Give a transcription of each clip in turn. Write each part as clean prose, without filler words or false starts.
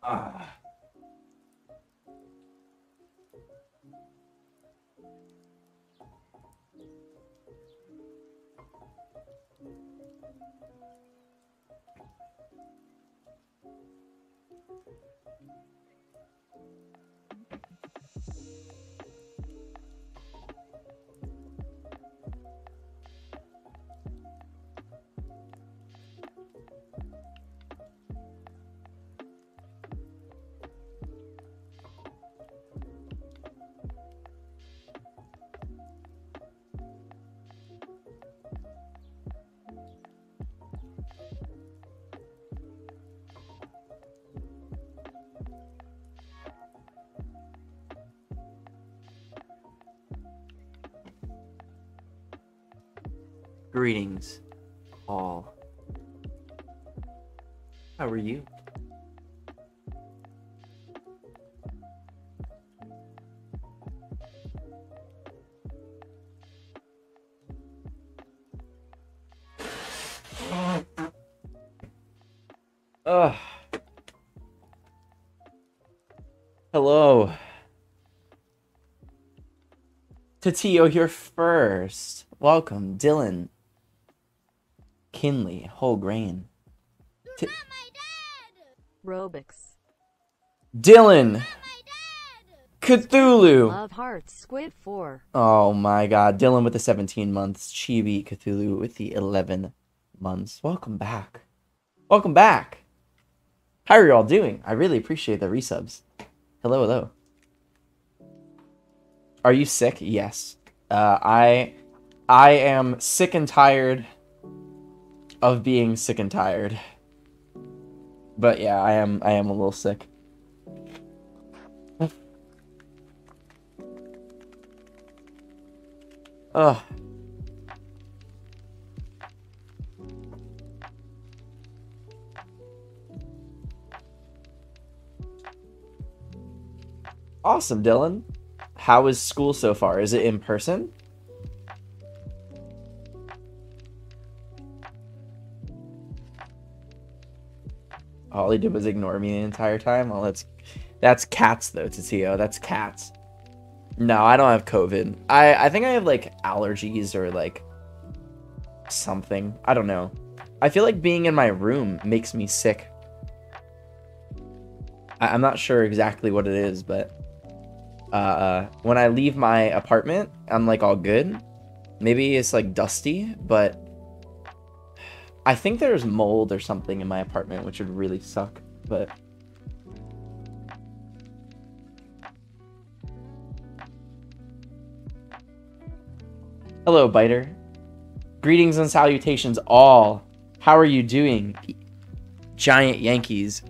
Ah. Greetings, all. How are you? Ugh. Hello. Tatio here first. Welcome, Dylan. Kinley, whole grain. Not my dad! Robix. Dylan! Not my dad! Cthulhu! Love Hearts. Squid 4. Oh my god, Dylan with the 17 months. Chibi Cthulhu with the 11 months. Welcome back. Welcome back. How are you all doing? I really appreciate the resubs. Hello, hello. Are you sick? Yes. I am sick and tired of being sick and tired. But yeah, I am a little sick. Ugh. Awesome, Dylan. How is school so far? Is it in person? All he did was ignore me the entire time. Well, that's cats though, Tatio. That's cats. No, I don't have COVID. I think I have like allergies or like something. I don't know. I feel like being in my room makes me sick. I'm not sure exactly what it is, but when I leave my apartment, I'm like all good. Maybe it's like dusty, but I think there's mold or something in my apartment, which would really suck, but hello, Biter. Greetings and salutations all. How are you doing, giant Yankees?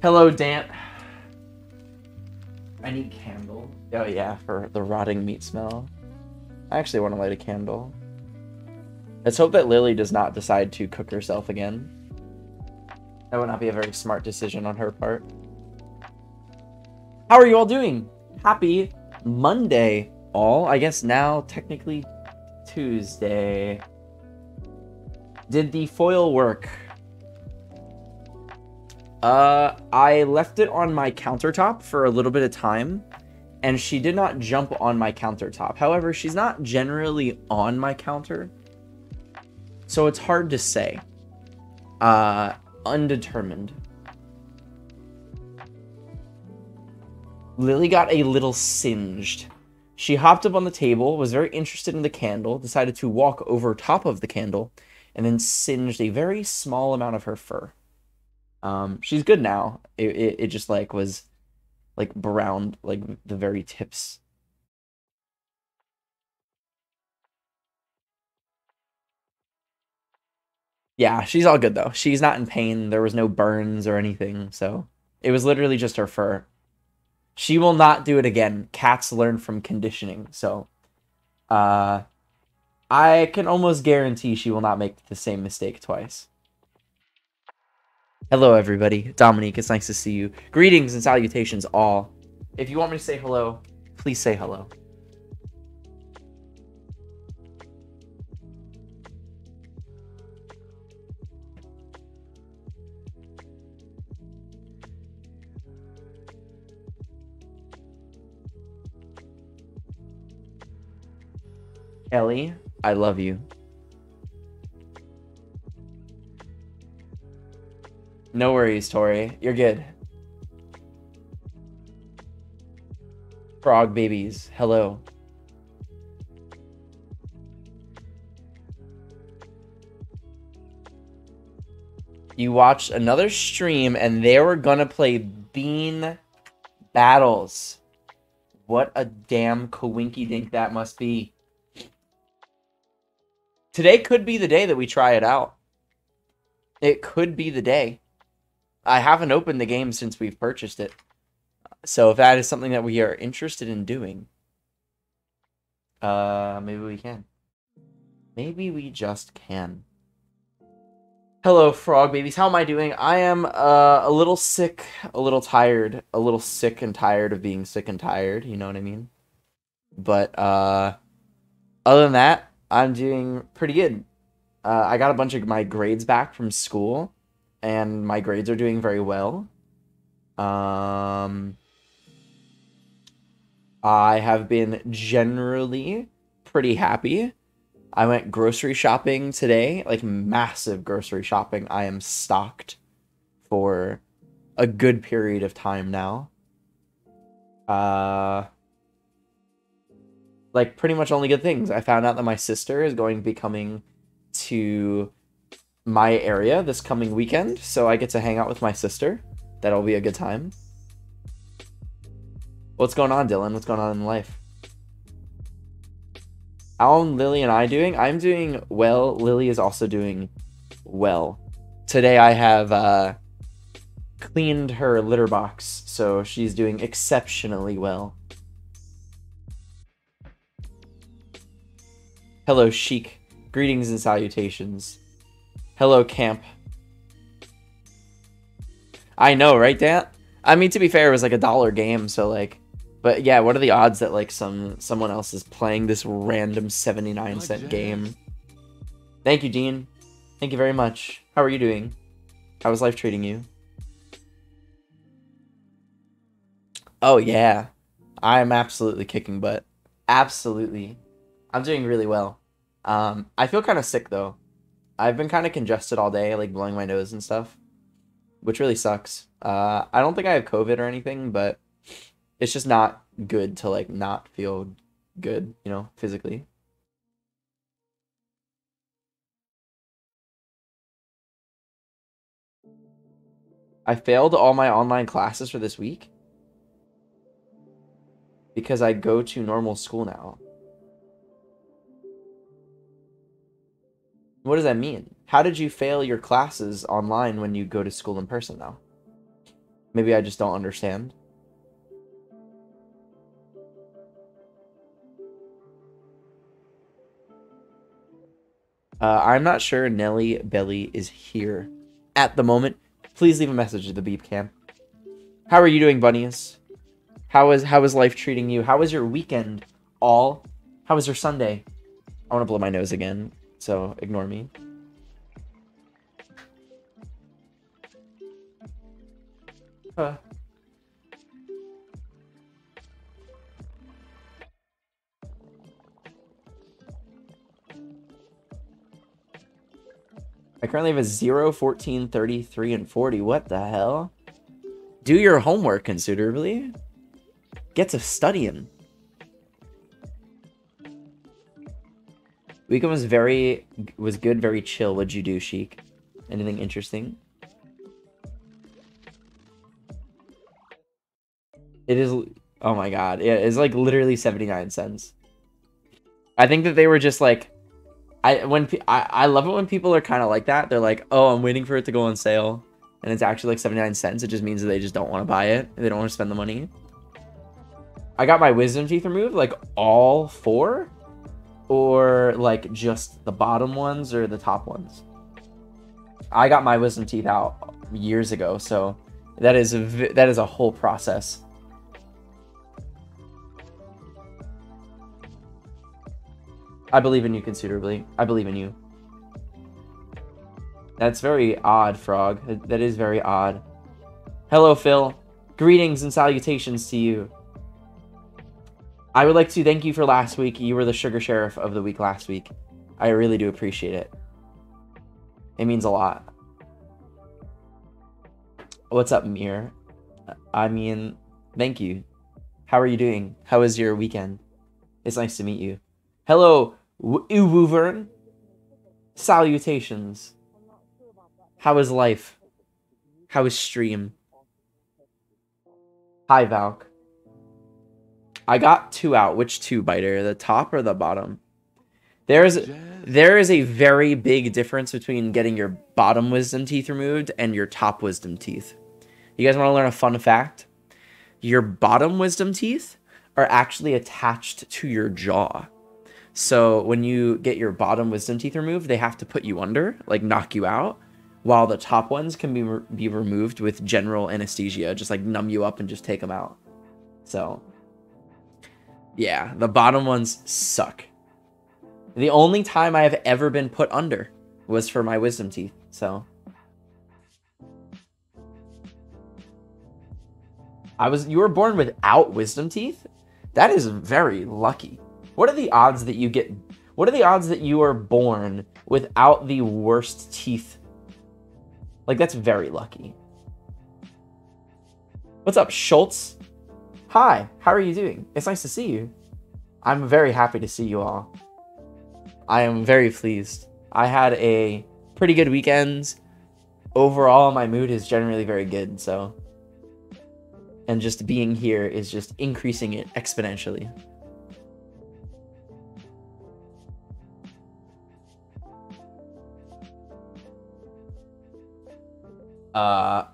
Hello, Dant. I need candle. Oh yeah, for the rotting meat smell. I actually want to light a candle. Let's hope that Lily does not decide to cook herself again. That would not be a very smart decision on her part. How are you all doing? Happy Monday, all. I guess now, technically, Tuesday. Did the foil work? I left it on my countertop for a little bit of time, and she did not jump on my countertop. However, she's not generally on my counter, so it's hard to say. Undetermined. Lily got a little singed. She hopped up on the table, was very interested in the candle, decided to walk over top of the candle, and then singed a very small amount of her fur. She's good now. It just like was like brown, like the very tips. Yeah, she's all good though. She's not in pain. There was no burns or anything, so it was literally just her fur. She will not do it again. Cats learn from conditioning, so I can almost guarantee she will not make the same mistake twice. Hello, everybody. Dominique, it's nice to see you. Greetings and salutations, all. If you want me to say hello, please say hello. Ellie, I love you. No worries, Tori. You're good. Frog babies, hello. You watched another stream and they were gonna play Bean Battles. What a damn coinky dink that must be. Today could be the day that we try it out. It could be the day. I haven't opened the game since we've purchased it. So if that is something that we are interested in doing, maybe we can. Maybe we just can. Hello, frog babies. How am I doing? I am a little sick, a little tired, a little sick and tired of being sick and tired. You know what I mean? But other than that, I'm doing pretty good. I got a bunch of my grades back from school, and my grades are doing very well. I have been generally pretty happy. I went grocery shopping today, like massive grocery shopping. I am stocked for a good period of time now. Like pretty much only good things. I found out that my sister is going to be coming to my area this coming weekend, so I get to hang out with my sister. That'll be a good time. What's going on, Dylan? What's going on in life? How are Lily and I doing? I'm doing well. Lily is also doing well. Today I have cleaned her litter box, so she's doing exceptionally well. Hello, Chic. Greetings and salutations. Hello, Camp. I know, right, Dan? I mean, to be fair, it was like $1 game, so like... But yeah, what are the odds that like someone else is playing this random 79-cent game? Thank you, Dean. Thank you very much. How are you doing? How is life treating you? Oh yeah, I'm absolutely kicking butt. Absolutely, I'm doing really well. I feel kind of sick though. I've been kind of congested all day, like blowing my nose and stuff, which really sucks. I don't think I have COVID or anything, but it's just not good to like not feel good, you know, physically. I failed all my online classes for this week because I go to normal school now. What does that mean? How did you fail your classes online when you go to school in person now? Maybe I just don't understand. I'm not sure Nelly Belly is here at the moment. Please leave a message to the beep cam. How are you doing, bunnies? How is life treating you? How was your weekend, all? How was your Sunday? I want to blow my nose again, so ignore me. I currently have a 0, 14, 33, and 40. What the hell? Do your homework considerably. Get to studying. Weekend was good, very chill. What'd you do, Chic? Anything interesting? It is, oh my god. Yeah, it's like literally 79 cents. I think that they were just like, I love it when people are kind of like that. They're like, oh, I'm waiting for it to go on sale. And it's actually like 79 cents. It just means that they just don't want to buy it. They don't want to spend the money. I got my wisdom teeth removed, like all 4? Or like just the bottom ones or the top ones? I got my wisdom teeth out years ago, so that is a whole process. I believe in you considerably. I believe in you. That's very odd, Frog. That is very odd. Hello, Phil. Greetings and salutations to you. I would like to thank you for last week. You were the sugar sheriff of the week last week. I really do appreciate it. It means a lot. What's up, Mir? I mean, thank you. How are you doing? How was your weekend? It's nice to meet you. Hello, Woovern. Salutations. How is life? How is stream? Hi, Valk. I got 2 out. Which 2, Biter? The top or the bottom? There is a very big difference between getting your bottom wisdom teeth removed and your top wisdom teeth. You guys want to learn a fun fact? Your bottom wisdom teeth are actually attached to your jaw. So when you get your bottom wisdom teeth removed, they have to put you under, like knock you out, while the top ones can be removed with general anesthesia, just like numb you up and just take them out. So yeah, the bottom ones suck. The only time I have ever been put under was for my wisdom teeth, so. You were born without wisdom teeth? That is very lucky. What are the odds that you are born without the worst teeth? Like, that's very lucky. What's up, Schultz? Hi, how are you doing? It's nice to see you. I'm very happy to see you all. I am very pleased. I had a pretty good weekend. Overall, my mood is generally very good, so. And just being here is just increasing it exponentially.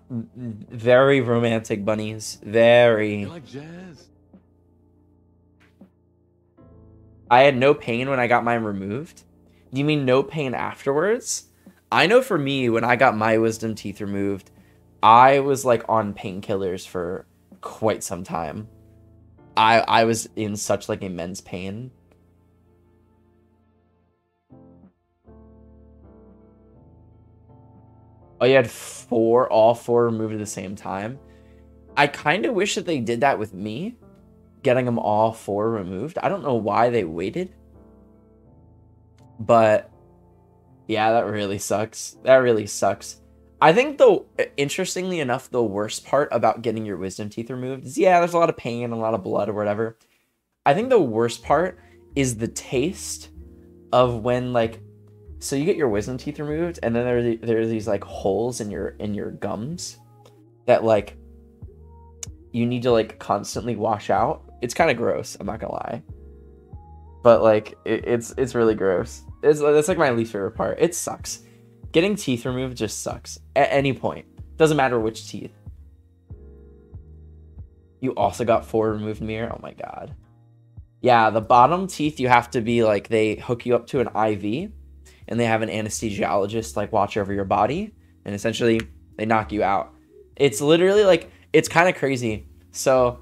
Very romantic bunnies. Very. You like jazz? I had no pain when I got mine removed. Do you mean no pain afterwards? I know for me, when I got my wisdom teeth removed, I was like on painkillers for quite some time. I was in such like immense pain. Oh, you had all four removed at the same time? I kind of wish that they did that with me. Getting them all 4 removed. I don't know why they waited. But yeah, that really sucks. That really sucks. I think though, interestingly enough, the worst part about getting your wisdom teeth removed is, yeah, there's a lot of pain and a lot of blood or whatever. I think the worst part is the taste of when, like, so you get your wisdom teeth removed and then there are these like holes in your gums that like you need to like constantly wash out. It's kind of gross, I'm not gonna lie. But like it's really gross. It's like my least favorite part. It sucks. Getting teeth removed just sucks at any point. Doesn't matter which teeth. You also got 4 removed, Mir. Oh my god. Yeah, the bottom teeth you have to be like, they hook you up to an IV and they have an anesthesiologist like watch over your body and essentially they knock you out. It's literally like, it's kind of crazy. So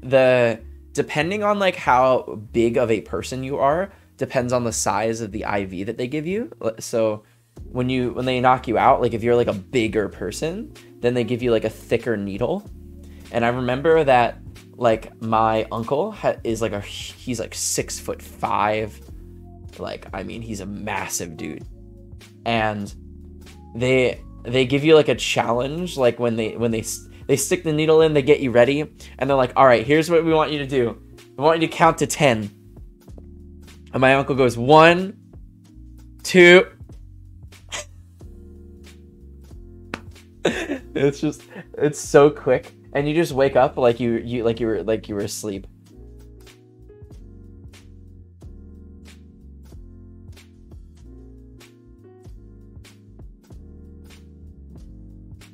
depending on like how big of a person you are depends on the size of the IV that they give you. So when they knock you out, like if you're like a bigger person, then they give you like a thicker needle. And I remember that like my uncle is like he's like 6'5". Like, I mean, he's a massive dude. And they give you like a challenge, like when they stick the needle in, they get you ready, and they're like, all right, here's what we want you to do. We want you to count to 10. And my uncle goes 1, 2. It's so quick, and you just wake up like you were asleep.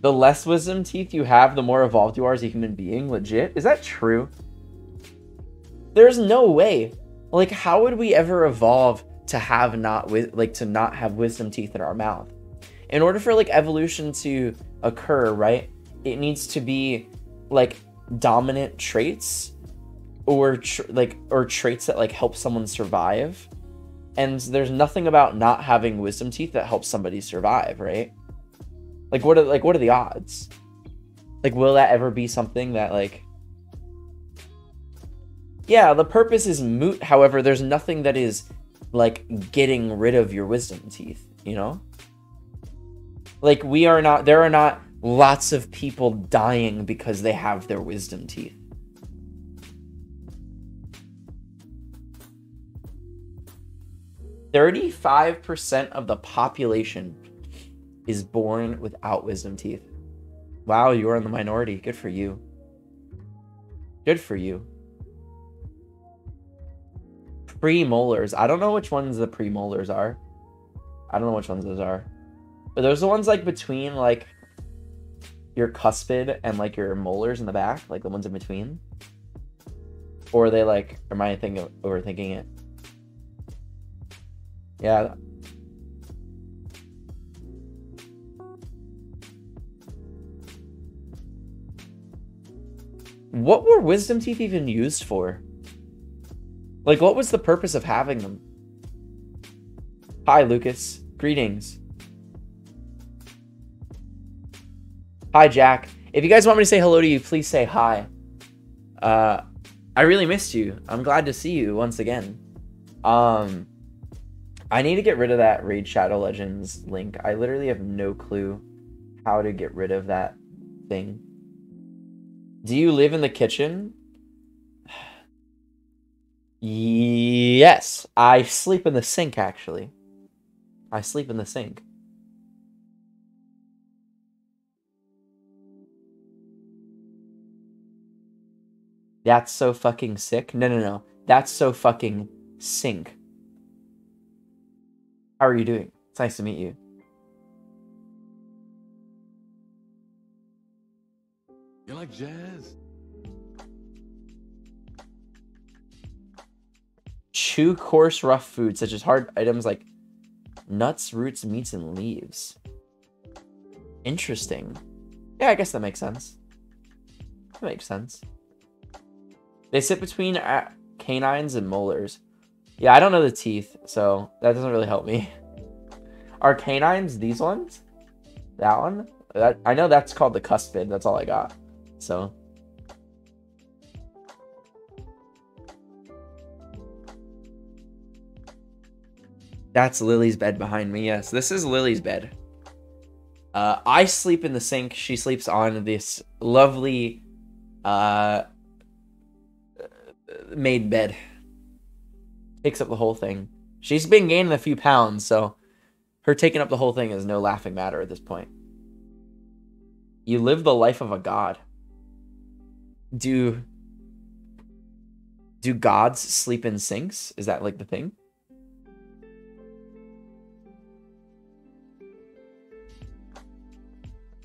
The less wisdom teeth you have, the more evolved you are as a human being. Legit? Is that true? There's no way. Like, how would we ever evolve to not have wisdom teeth in our mouth? In order for like evolution to occur, right? It needs to be like dominant traits or traits that like help someone survive. And there's nothing about not having wisdom teeth that helps somebody survive, right? Like what are the odds? Like, will that ever be something that like Yeah, the purpose is moot. However, there's nothing that is like getting rid of your wisdom teeth, you know? Like there are not lots of people dying because they have their wisdom teeth. "35% of the population is born without wisdom teeth." Wow, you're in the minority. Good for you. Good for you. Premolars. I don't know which ones the premolars are. I don't know which ones those are. But those are the ones like between like your cuspid and like your molars in the back, like the ones in between. Or are they like, am I overthinking it? Yeah. What were wisdom teeth even used for? Like, what was the purpose of having them? Hi, Lucas. Greetings. Hi, Jack. If you guys want me to say hello to you, please say hi. I really missed you. I'm glad to see you once again. I need to get rid of that Raid Shadow Legends link. I literally have no clue how to get rid of that thing. Do you live in the kitchen? Yes. I sleep in the sink, actually. I sleep in the sink. That's so fucking sick. No. That's so fucking sink. How are you doing? It's nice to meet you. You like jazz? Chew coarse, rough food, such as hard items like nuts, roots, meats, and leaves. Interesting. Yeah, I guess that makes sense. That makes sense. They sit between canines and molars. Yeah, I don't know the teeth, so that doesn't really help me. Are canines these ones? That one? I know that's called the cuspid. That's all I got. So. That's Lily's bed behind me. Yes, this is Lily's bed. I sleep in the sink. She sleeps on this lovely made bed. Takes up the whole thing. She's been gaining a few pounds, so her taking up the whole thing is no laughing matter at this point. You live the life of a god. Do gods sleep in sinks? Is that like the thing?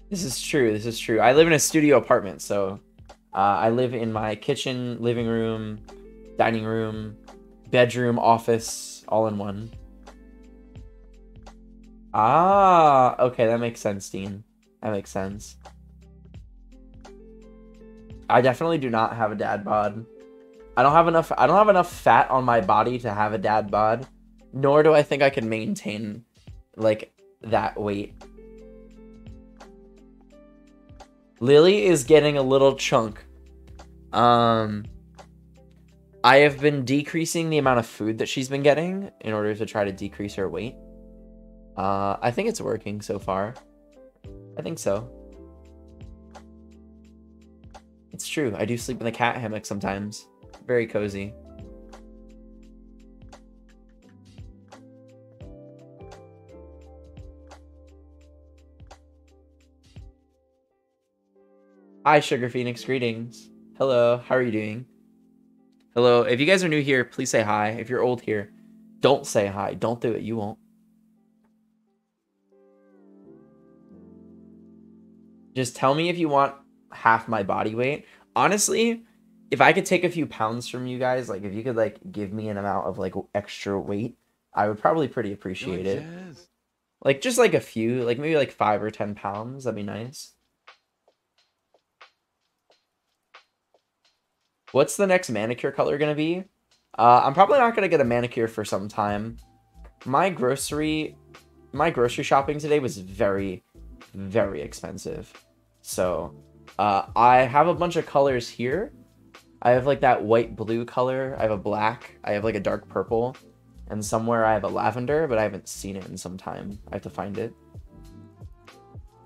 This is true. This is true. I live in a studio apartment, so I live in my kitchen, living room, dining room, bedroom, office, all in one. Ah, okay, that makes sense, Dean. That makes sense. I definitely do not have a dad bod. I don't have enough fat on my body to have a dad bod, nor do I think I can maintain like that weight. Lily is getting a little chunk. I have been decreasing the amount of food that she's been getting in order to try to decrease her weight. I think it's working so far. I think so. It's true. I do sleep in the cat hammock sometimes. Very cozy. Hi, Sugar Phoenix. Greetings. Hello. How are you doing? Hello. If you guys are new here, please say hi. If you're old here, don't say hi. Don't do it. You won't. Just tell me if you want half my body weight. Honestly, if I could take a few pounds from you guys, like if you could like give me an amount of like extra weight, I would probably pretty appreciate it. Like just like a few, like maybe like 5 or 10 pounds. That'd be nice. What's the next manicure color gonna be? I'm probably not gonna get a manicure for some time. My grocery shopping today was very, very expensive. So I have a bunch of colors here. I have like that white blue color. I have a black. I have like a dark purple. And somewhere I have a lavender, but I haven't seen it in some time. I have to find it.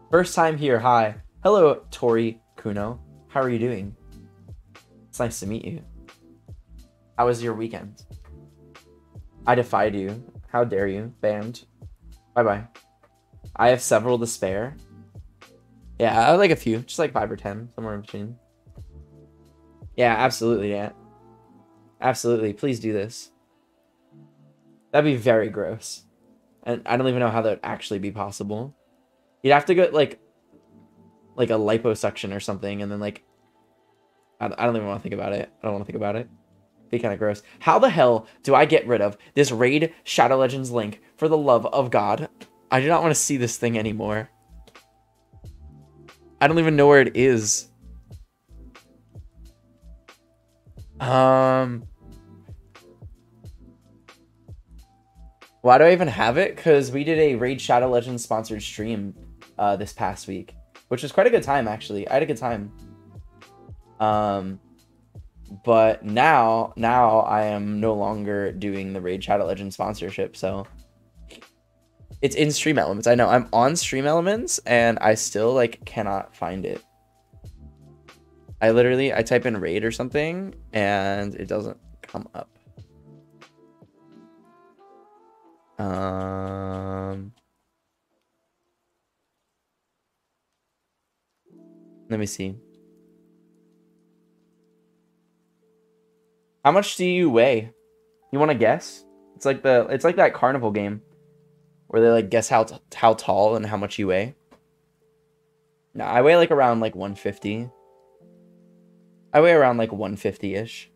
First time here. Hi. Hello, Tori Kuno. How are you doing? It's nice to meet you. How was your weekend? I defied you. How dare you? Banned. Bye-bye. I have several to spare. Yeah, I have like a few. Just like 5 or 10. Somewhere in between. Yeah, absolutely, yeah. Absolutely. Please do this. That'd be very gross. And I don't even know how that would actually be possible. You'd have to go like a liposuction or something, and then like I don't even want to think about it. I don't want to think about it. It'd be kind of gross. How the hell do I get rid of this Raid Shadow Legends link? For the love of God, I do not want to see this thing anymore. I don't even know where it is. Why do I even have it? Because we did a Raid Shadow Legends sponsored stream this past week, which was quite a good time, actually. I had a good time. But now I am no longer doing the Raid Shadow Legends sponsorship, so it's in Stream Elements. I know I'm on Stream Elements, and I still like cannot find it. I type in Raid or something, and it doesn't come up. Let me see. How much do you weigh? You want to guess? It's like that carnival game where they like guess how tall and how much you weigh. No, I weigh like around like 150. I weigh around like 150-ish.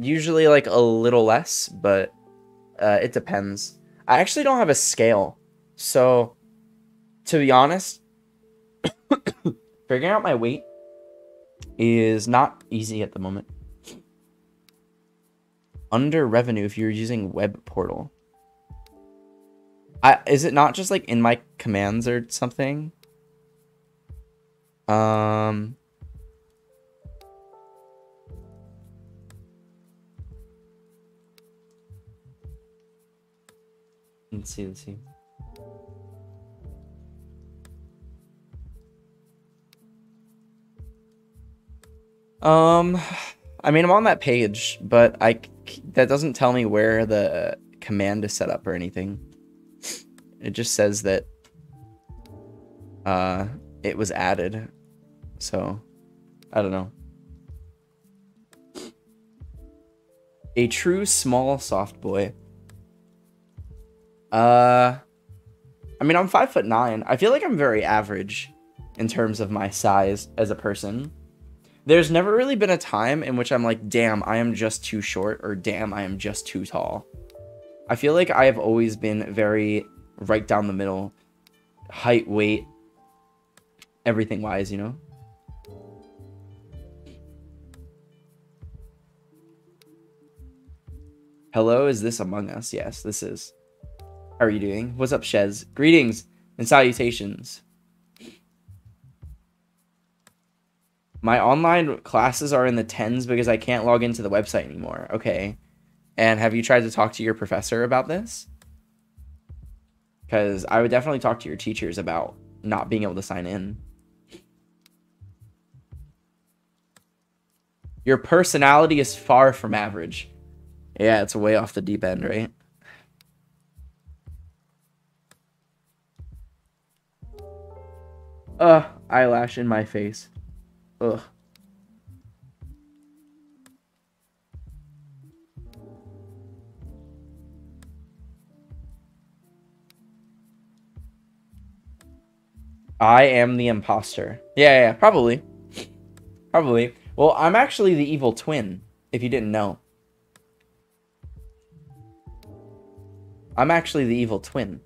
Usually like a little less, but it depends. I actually don't have a scale, so to be honest, figuring out my weight is not easy at the moment. Under revenue if you're using web portal. Is it not just like in my commands or something? Let's see. I mean, I'm on that page, but that doesn't tell me where the command is set up or anything. It just says that it was added. So, I don't know. A true small soft boy. I mean, I'm 5'9". I feel like I'm very average in terms of my size as a person. There's never really been a time in which I'm like, damn, I am just too short, or damn, I am just too tall. I feel like I have always been very right down the middle, height, weight, everything wise, you know? Hello, is this Among Us? Yes, this is. How are you doing? What's up, Shez? Greetings and salutations. My online classes are in the 10s because I can't log into the website anymore. Okay. And have you tried to talk to your professor about this? Because I would definitely talk to your teachers about not being able to sign in. Your personality is far from average. Yeah, it's way off the deep end, right? Eyelash in my face. Ugh. I am the imposter. Yeah, probably. Probably. Well, I'm actually the evil twin, if you didn't know. I'm actually the evil twin.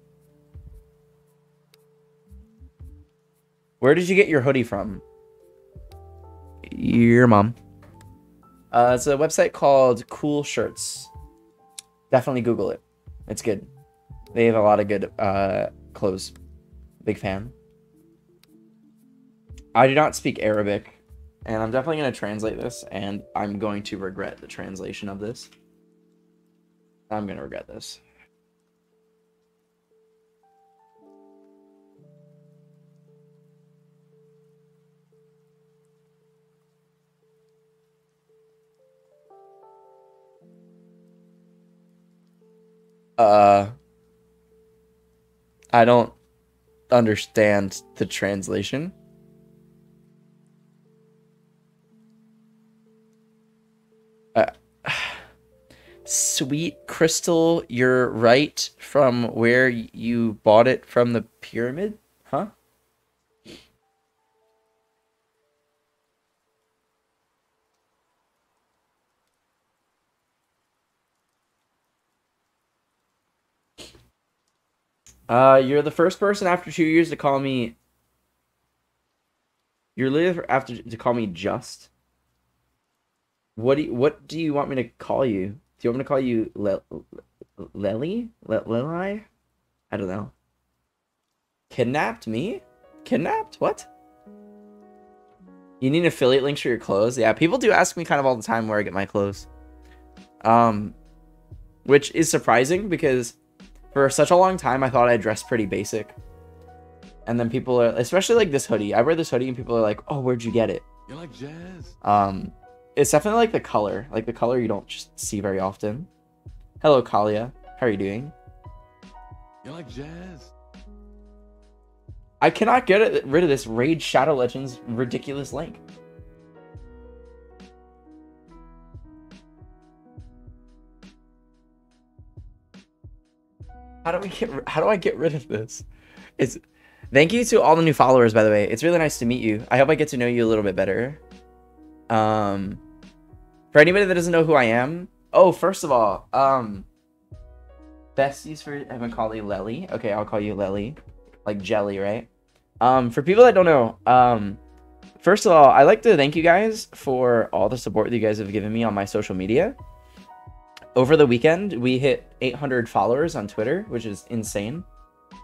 Where did you get your hoodie from? Your mom. It's a website called Cool Shirts. Definitely Google it. It's good. They have a lot of good clothes. Big fan. I do not speak Arabic. And I'm definitely going to translate this, and I'm going to regret the translation of this. I'm going to regret this. I don't understand the translation. Sweet Crystal, you're right from where you bought it from the pyramid? Huh? You're the first person after 2 years to call me. You're literally after to call me just. What do you want me to call you? Do you want me to call you Lely? Lely? I don't know. Kidnapped me? Kidnapped? What? You need affiliate links for your clothes? Yeah, people do ask me kind of all the time where I get my clothes. Which is surprising because for such a long time I thought I dressed pretty basic. And then people are, especially like this hoodie. I wear this hoodie and people are like, "Oh, where'd you get it?" You like jazz? It's definitely like the color. Like the color you don't just see very often. Hello, Kalia. How are you doing? You like jazz? I cannot get rid of this Raid Shadow Legends ridiculous link. How do I get rid of this? Thank you to all the new followers, by the way. It's really nice to meet you. I hope I get to know you a little bit better. For anybody that doesn't know who I am, first of all, besties for everyone call you Lely. Okay, I'll call you Lely, like jelly, right? For people that don't know, first of all, I'd like to thank you guys for all the support that you guys have given me on my social media. Over the weekend, we hit 800 followers on Twitter, which is insane.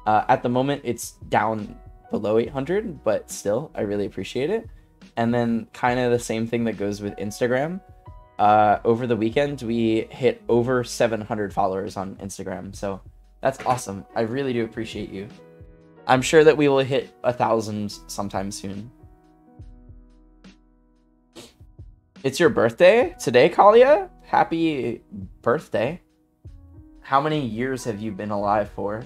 At the moment, it's down below 800, but still, I really appreciate it. And then kind of the same thing that goes with Instagram. Over the weekend, we hit over 700 followers on Instagram. So that's awesome. I really do appreciate you. I'm sure that we will hit 1,000 sometime soon. It's your birthday today, Kalia? Happy birthday. How many years have you been alive for?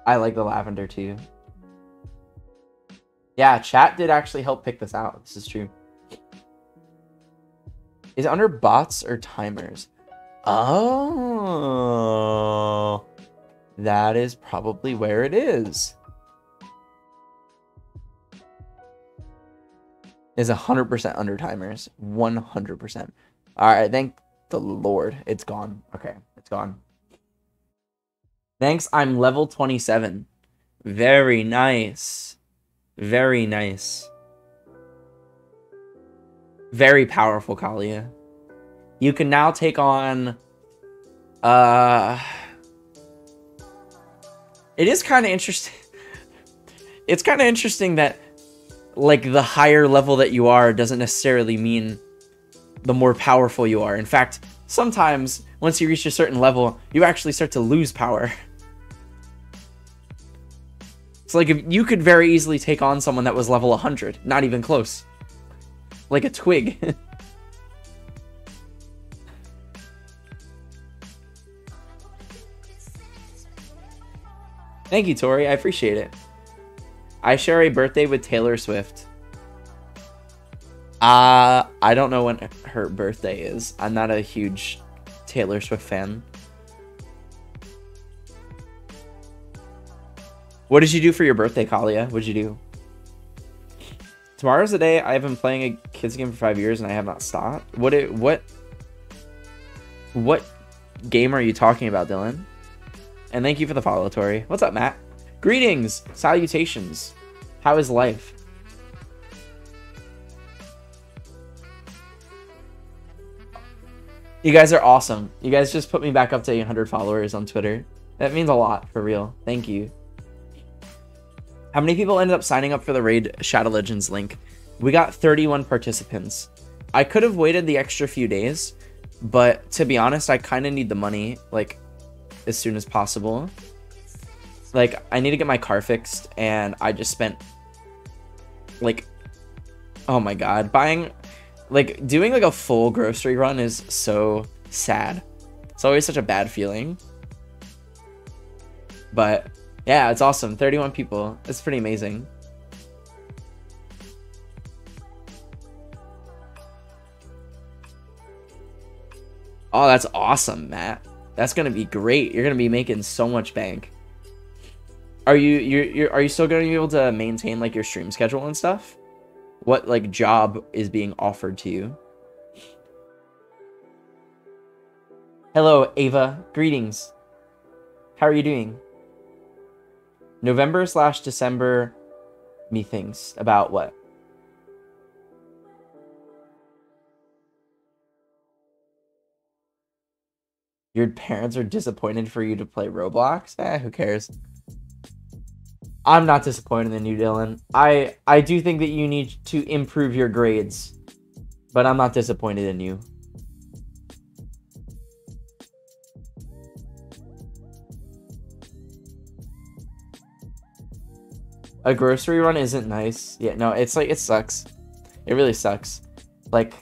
I like the lavender too. Yeah, chat did actually help pick this out. This is true. Is it under bots or timers? Oh, that is probably where it is. Is 100% under timers. 100%. All right, thank the Lord. It's gone. Okay, it's gone. Thanks, I'm level 27. Very nice. Very nice. Very powerful, Kalia. You can now take on... It is kind of interesting. It's kind of interesting that, like, the higher level that you are doesn't necessarily mean the more powerful you are. In fact, sometimes, once you reach a certain level, you actually start to lose power. So, like, if you could very easily take on someone that was level 100. Not even close. Like a twig. Thank you, Tori. I appreciate it. I share a birthday with Taylor Swift. I don't know when her birthday is. I'm not a huge Taylor Swift fan. What did you do for your birthday, Kalia? What did you do? Tomorrow's the day. I have been playing a kids game for 5 years and I have not stopped. What game are you talking about, Dylan? And thank you for the follow, Tori. What's up, Matt? Greetings, salutations. How is life? You guys are awesome. You guys just put me back up to 800 followers on Twitter. That means a lot, for real. Thank you. How many people ended up signing up for the Raid Shadow Legends link? We got 31 participants. I could have waited the extra few days, but to be honest, I kind of need the money, like, as soon as possible. Like, I need to get my car fixed, and I just spent, like, oh my god, doing like a full grocery run is so sad. It's always such a bad feeling. But yeah, it's awesome. 31 people. It's pretty amazing. Oh, that's awesome, Matt. That's gonna be great. You're gonna be making so much bank. Are you still gonna be able to maintain like your stream schedule and stuff? What like job is being offered to you? Hello, Ava. Greetings. How are you doing? November/December, methinks. About what? Your parents are disappointed for you to play Roblox? Who cares? I'm not disappointed in you, Dylan. I do think that you need to improve your grades, but I'm not disappointed in you. A grocery run isn't nice. Yeah, no, it's like, it sucks. It really sucks. Like,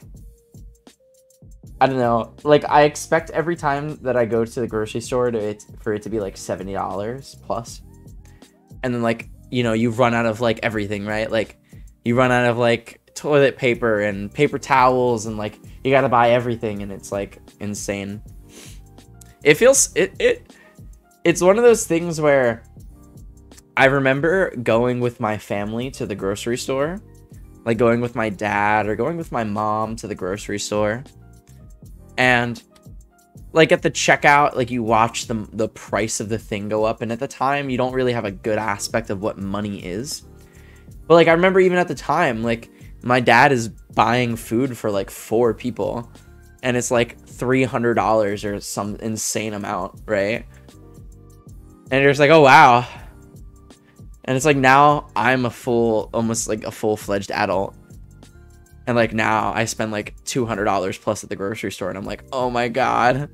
I don't know. Like, I expect every time that I go to the grocery store for it to be like $70 plus. And then, like, you know, you run out of like everything, right? Like, you run out of like toilet paper and paper towels, and like you gotta buy everything, and it's like insane. It feels it's one of those things where I remember going with my family to the grocery store, like going with my dad or going with my mom to the grocery store, and like at the checkout, like you watch the price of the thing go up, and at the time you don't really have a good aspect of what money is. But like I remember even at the time, like my dad is buying food for like 4 people, and it's like $300 or some insane amount, right? And you're just like, oh wow. And it's like now I'm almost like a full-fledged adult. And like now I spend like $200 plus at the grocery store, and I'm like, oh my god,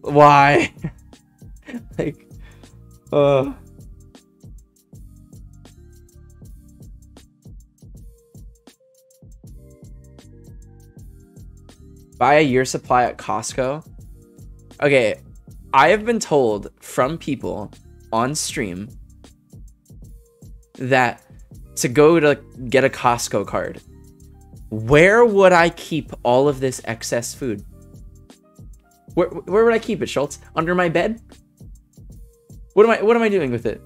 why? Like, buy a year supply at Costco. Okay, I have been told from people on stream that to go to get a Costco card, where would I keep all of this excess food? Where would I keep it, Schultz? Under my bed? What am I doing with it?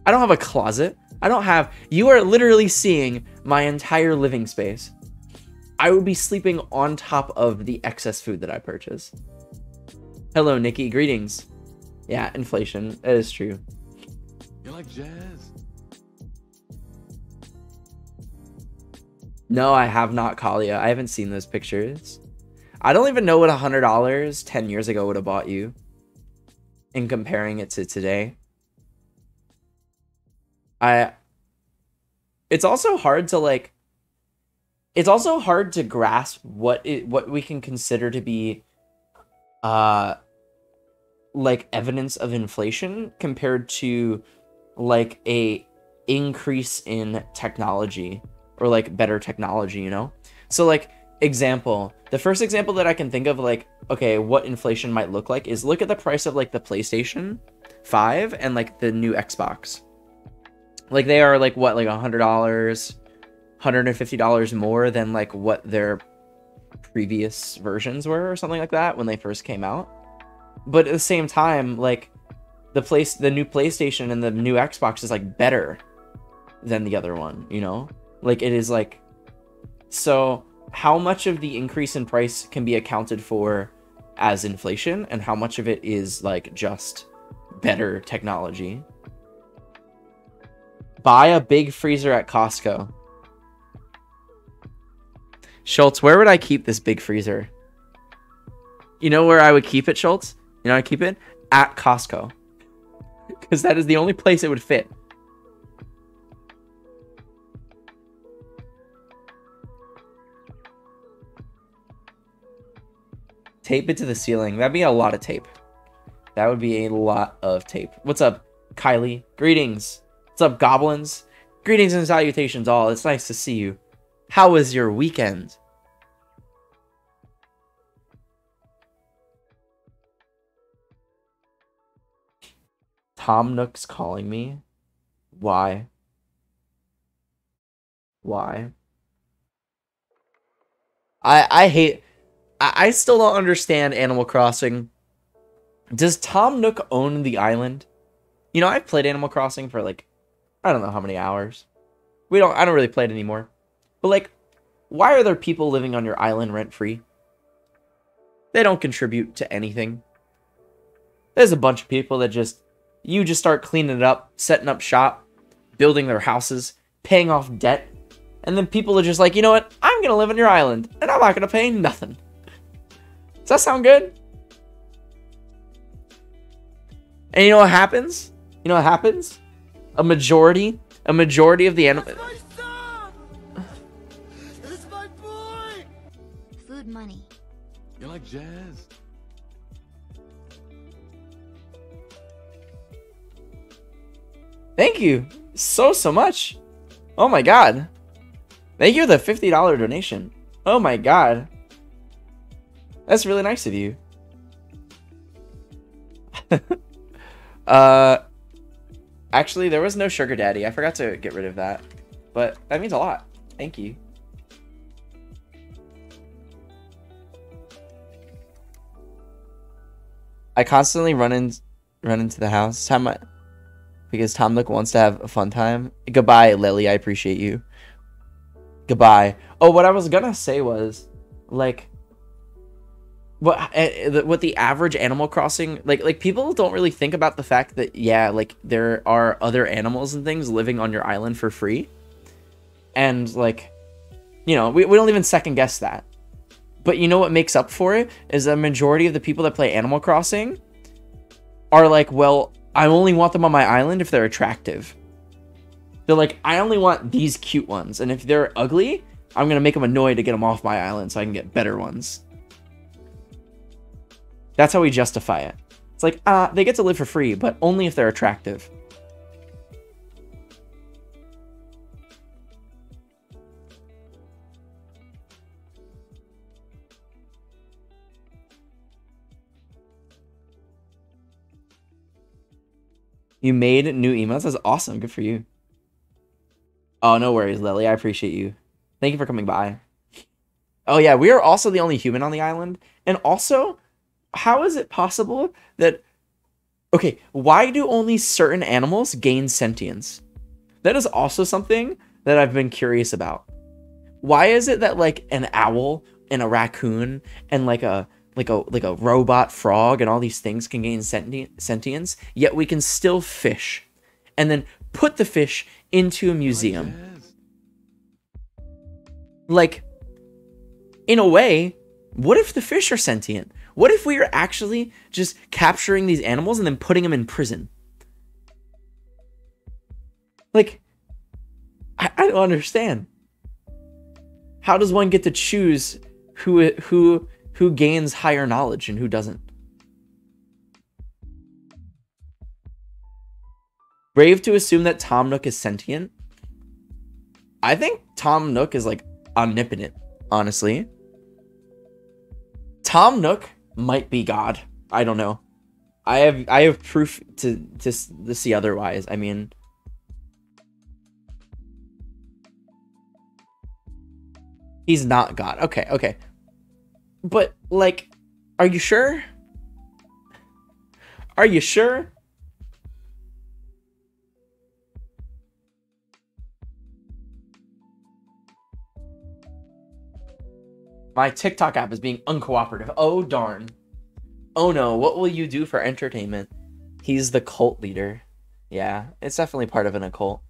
I don't have a closet. You are literally seeing my entire living space. I would be sleeping on top of the excess food that I purchase. Hello, Nikki. Greetings. Yeah, inflation. That is true. You like jazz? No, I have not, Kalia. I haven't seen those pictures. I don't even know what $100 10 years ago would have bought you in comparing it to today. It's also hard to grasp what we can consider to be like evidence of inflation compared to like a increase in technology or like better technology, you know? So like the first example that I can think of, like, okay, what inflation might look like is look at the price of like the PlayStation 5 and like the new Xbox. Like they are like what, like $100, $150 more than like what their previous versions were or something like that when they first came out. But at the same time, like the new PlayStation and the new Xbox is like better than the other one, you know? Like it is like, so how much of the increase in price can be accounted for as inflation and how much of it is like just better technology? Buy a big freezer at Costco. Schultz, where would I keep this big freezer? You know where I would keep it, Schultz? You know, I keep it at Costco. Because that is the only place it would fit. Tape it to the ceiling. That'd be a lot of tape. That would be a lot of tape. What's up, Kylie? Greetings. What's up, goblins? Greetings and salutations all. It's nice to see you. How was your weekend? Tom Nook's calling me. Why? Why? I hate... I still don't understand Animal Crossing. Does Tom Nook own the island? You know, I've played Animal Crossing for like, I don't know how many hours. I don't really play it anymore. But like, why are there people living on your island rent-free? They don't contribute to anything. There's a bunch of people that you just start cleaning it up, setting up shop, building their houses, paying off debt. And then people are just like, you know what? I'm going to live on your island and I'm not going to pay nothing. Does that sound good? And you know what happens? You know what happens? A majority of the animal... That's my boy! Food money. You like jazz? Thank you so much. Oh my god. Thank you for the $50 donation. Oh my god. That's really nice of you. Actually, there was no sugar daddy. I forgot to get rid of that. But that means a lot. Thank you. I constantly run into the house. Because Tom Nook wants to have a fun time. Goodbye, Lily. I appreciate you. Goodbye. Oh, what I was gonna say was, like, what the average Animal Crossing, like people don't really think about the fact that, yeah, like there are other animals and things living on your island for free. And like, you know, we don't even second guess that. But you know what makes up for it is the majority of the people that play Animal Crossing are like, well, I only want them on my island if they're attractive. They're like, I only want these cute ones. And if they're ugly, I'm going to make them annoyed to get them off my island so I can get better ones. That's how we justify it. It's like, they get to live for free, but only if they're attractive. You made new emotes? That's awesome. Good for you. Oh, no worries, Lily. I appreciate you. Thank you for coming by. Oh, yeah. We are also the only human on the island. And also, how is it possible that... Okay, why do only certain animals gain sentience? That is also something that I've been curious about. Why is it that, like, an owl and a raccoon and, like a robot frog and all these things can gain sentience, yet we can still fish and then put the fish into a museum? Like, in a way, what if the fish are sentient? What if we are actually just capturing these animals and then putting them in prison? Like, I don't understand. How does one get to choose who gains higher knowledge and who doesn't? Brave to assume that Tom Nook is sentient. I think Tom Nook is like omnipotent, honestly. Tom Nook might be God. I don't know. I have proof to see otherwise. I mean, he's not God. Okay. But, like, are you sure? Are you sure? My TikTok app is being uncooperative. Oh, darn. Oh, no. What will you do for entertainment? He's the cult leader. Yeah, it's definitely part of an occult.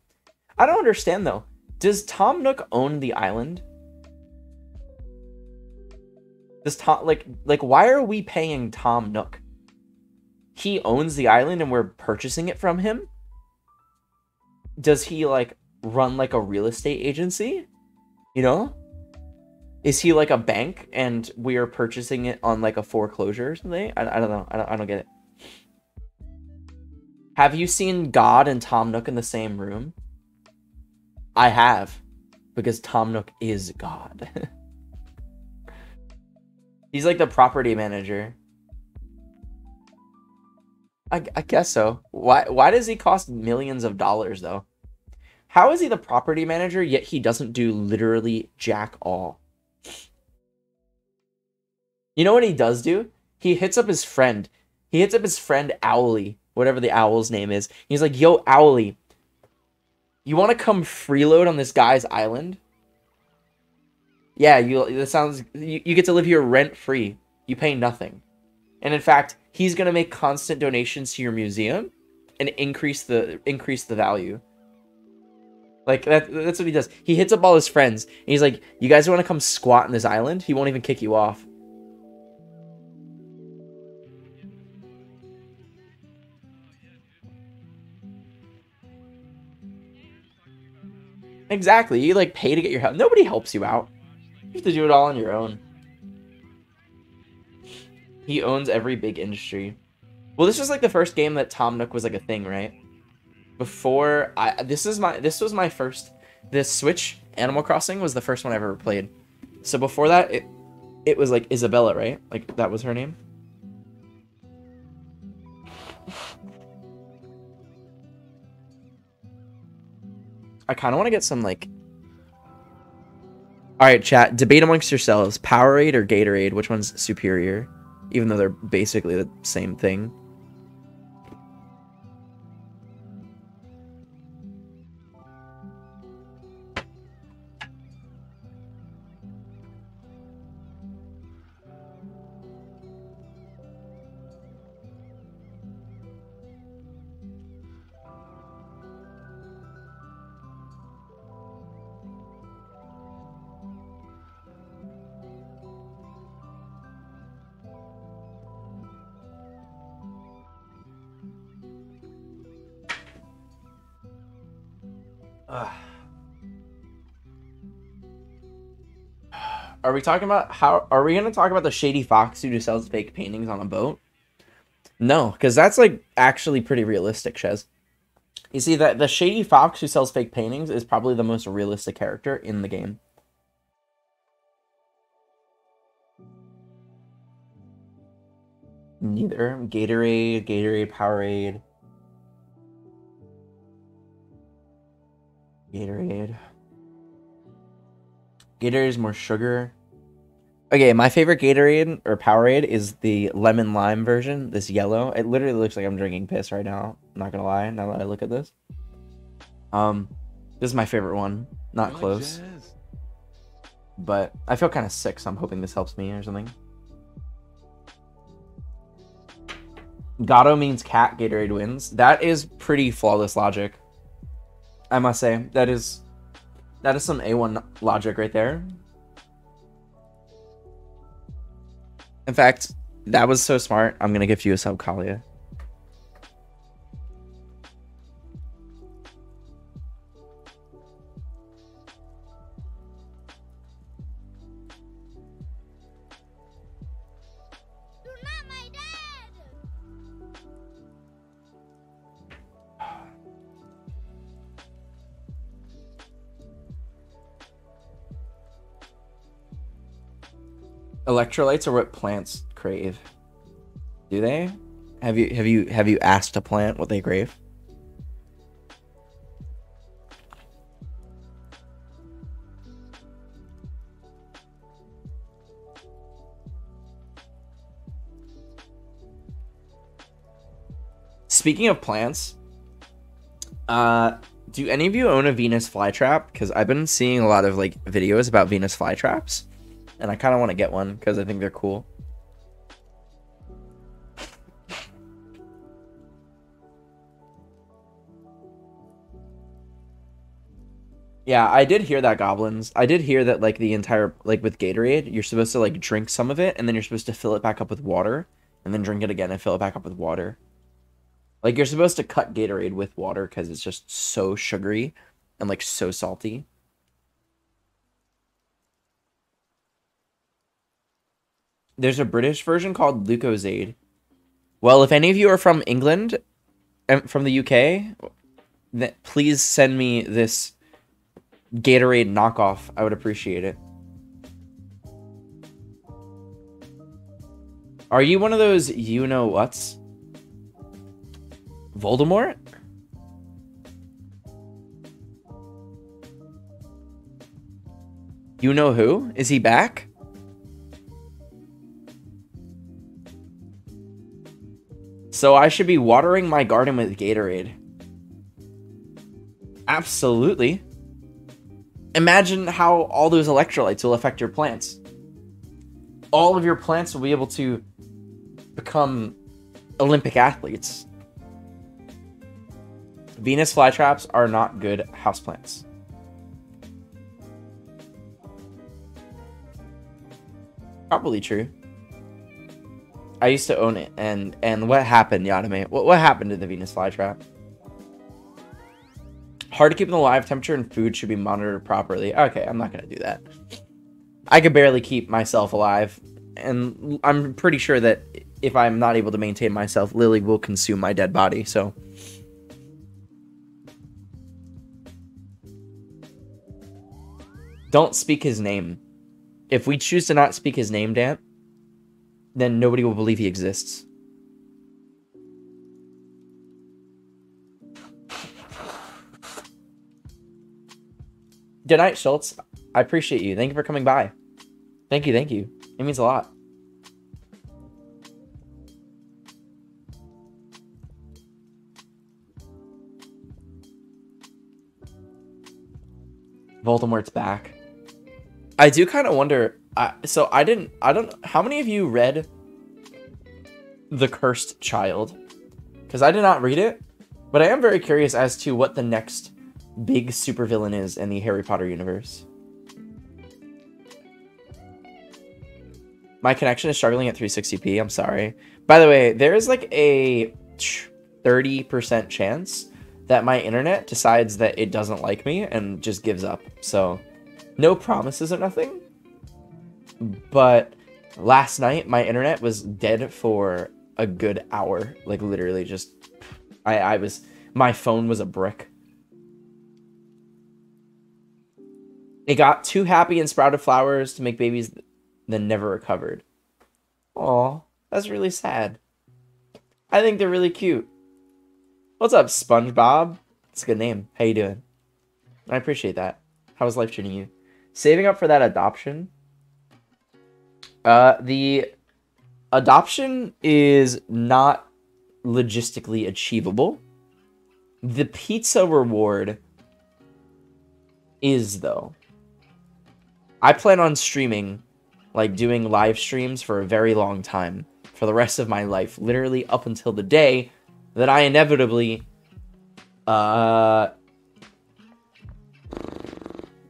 I don't understand, though. Does Tom Nook own the island? Does Tom like why are we paying Tom Nook? He owns the island and we're purchasing it from him? Does he like run like a real estate agency? You know? Is he like a bank and we are purchasing it on like a foreclosure or something? I don't know. I don't get it. Have you seen God and Tom Nook in the same room? I have, because Tom Nook is God. He's like the property manager. I guess so. Why does he cost millions of dollars though? How is he the property manager yet he doesn't do literally jack all? You know what he does do? He hits up his friend. He hits up his friend Owly, whatever the owl's name is. He's like, "Yo, Owly, you want to come freeload on this guy's island?" Yeah, you get to live here rent free. You pay nothing. And in fact, he's gonna make constant donations to your museum and increase the value. Like that's what he does. He hits up all his friends and he's like, "You guys want to come squat on this island?" He won't even kick you off. Exactly. You like pay to get your help. Nobody helps you out. You have to do it all on your own. He owns every big industry. Well, this was like the first game that Tom Nook was like a thing, right? Before this was my first. This Switch Animal Crossing was the first one I've ever played. So before that, it was like Isabella, right? Like that was her name. I kind of want to get some like. All right, chat. Debate amongst yourselves: Powerade or Gatorade? Which one's superior? Even though they're basically the same thing. Are we talking about are we going to talk about the shady fox who just sells fake paintings on a boat? No, because that's like actually pretty realistic, Shez. You see that the shady fox who sells fake paintings is probably the most realistic character in the game. Neither. Gatorade, Powerade. Gatorade is more sugar. Okay, my favorite Gatorade or Powerade is the lemon lime version, this yellow. It literally looks like I'm drinking piss right now. I'm not gonna lie, now that I look at this. This is my favorite one. Not close. But I feel kind of sick, so I'm hoping this helps me or something. Gato means cat, Gatorade wins. That is pretty flawless logic. I must say, that is some A1 logic right there. In fact, that was so smart. I'm gonna give you a sub, Kalia. You're not my dad! Electrolytes are what plants crave. Do they? Have you asked a plant what they crave? Speaking of plants, do any of you own a Venus flytrap? Because I've been seeing a lot of like videos about Venus flytraps, and I kind of want to get one because I think they're cool. Yeah, I did hear that, goblins. I did hear that, like, the entire, like, with Gatorade, you're supposed to, like, drink some of it, and then you're supposed to fill it back up with water, and then drink it again and fill it back up with water. Like, you're supposed to cut Gatorade with water because it's just so sugary and, like, so salty. There's a British version called Lucozade. Well, if any of you are from England and from the UK, then please send me this Gatorade knockoff. I would appreciate it. Are you one of those you-know-whats? Voldemort? You know who? Is he back? So I should be watering my garden with Gatorade. Absolutely. Imagine how all those electrolytes will affect your plants. All of your plants will be able to become Olympic athletes. Venus flytraps are not good houseplants. Probably true. I used to own it, and what happened, Yaname? What happened to the Venus flytrap? Hard to keep them alive. Temperature and food should be monitored properly. Okay, I'm not gonna do that. I could barely keep myself alive, and I'm pretty sure that if I'm not able to maintain myself, Lily will consume my dead body, so... Don't speak his name. If we choose to not speak his name, Dan, then nobody will believe he exists. Good night, Schultz. I appreciate you. Thank you for coming by. Thank you, thank you. It means a lot. Voldemort's back. I do kind of wonder. So I don't. How many of you read The Cursed Child? Because I did not read it, but I am very curious as to what the next big supervillain is in the Harry Potter universe. My connection is struggling at 360p. I'm sorry. By the way, there is like a 30% chance that my internet decides that it doesn't like me and just gives up. So, no promises or nothing. But last night, my internet was dead for a good hour. Like, literally just... My phone was a brick. It got too happy and sprouted flowers to make babies, then never recovered. Aw, that's really sad. I think they're really cute. What's up, SpongeBob? It's a good name. How you doing? I appreciate that. How was life treating you? Saving up for that adoption. The adoption is not logistically achievable. The pizza reward is, though. I plan on streaming, like doing live streams for a very long time. For the rest of my life. Literally up until the day that I inevitably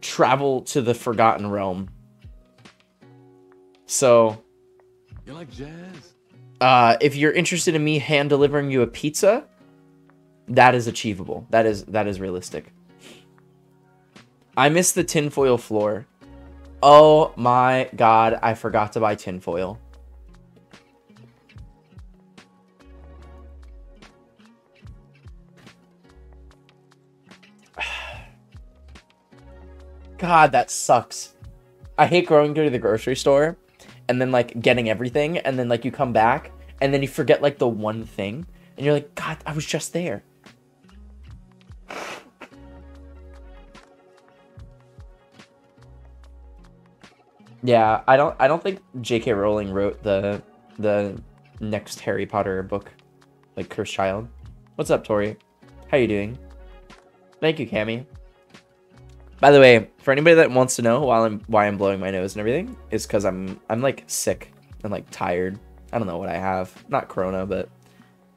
travel to the Forgotten Realm. So, You like jazz? if you're interested in me hand delivering you a pizza, that is achievable. That is realistic. I miss the tinfoil floor. Oh my god, I forgot to buy tinfoil. God, that sucks. I hate going to the grocery store and then like getting everything and then like you come back and then you forget like the one thing and you're like, God, I was just there. Yeah, I don't think J.K. Rowling wrote the next Harry Potter book, like Cursed Child. What's up, Tori? How you doing? Thank you, Cammy. By the way, for anybody that wants to know why I'm blowing my nose and everything, is because I'm like sick and like tired. I don't know what I have. Not corona, but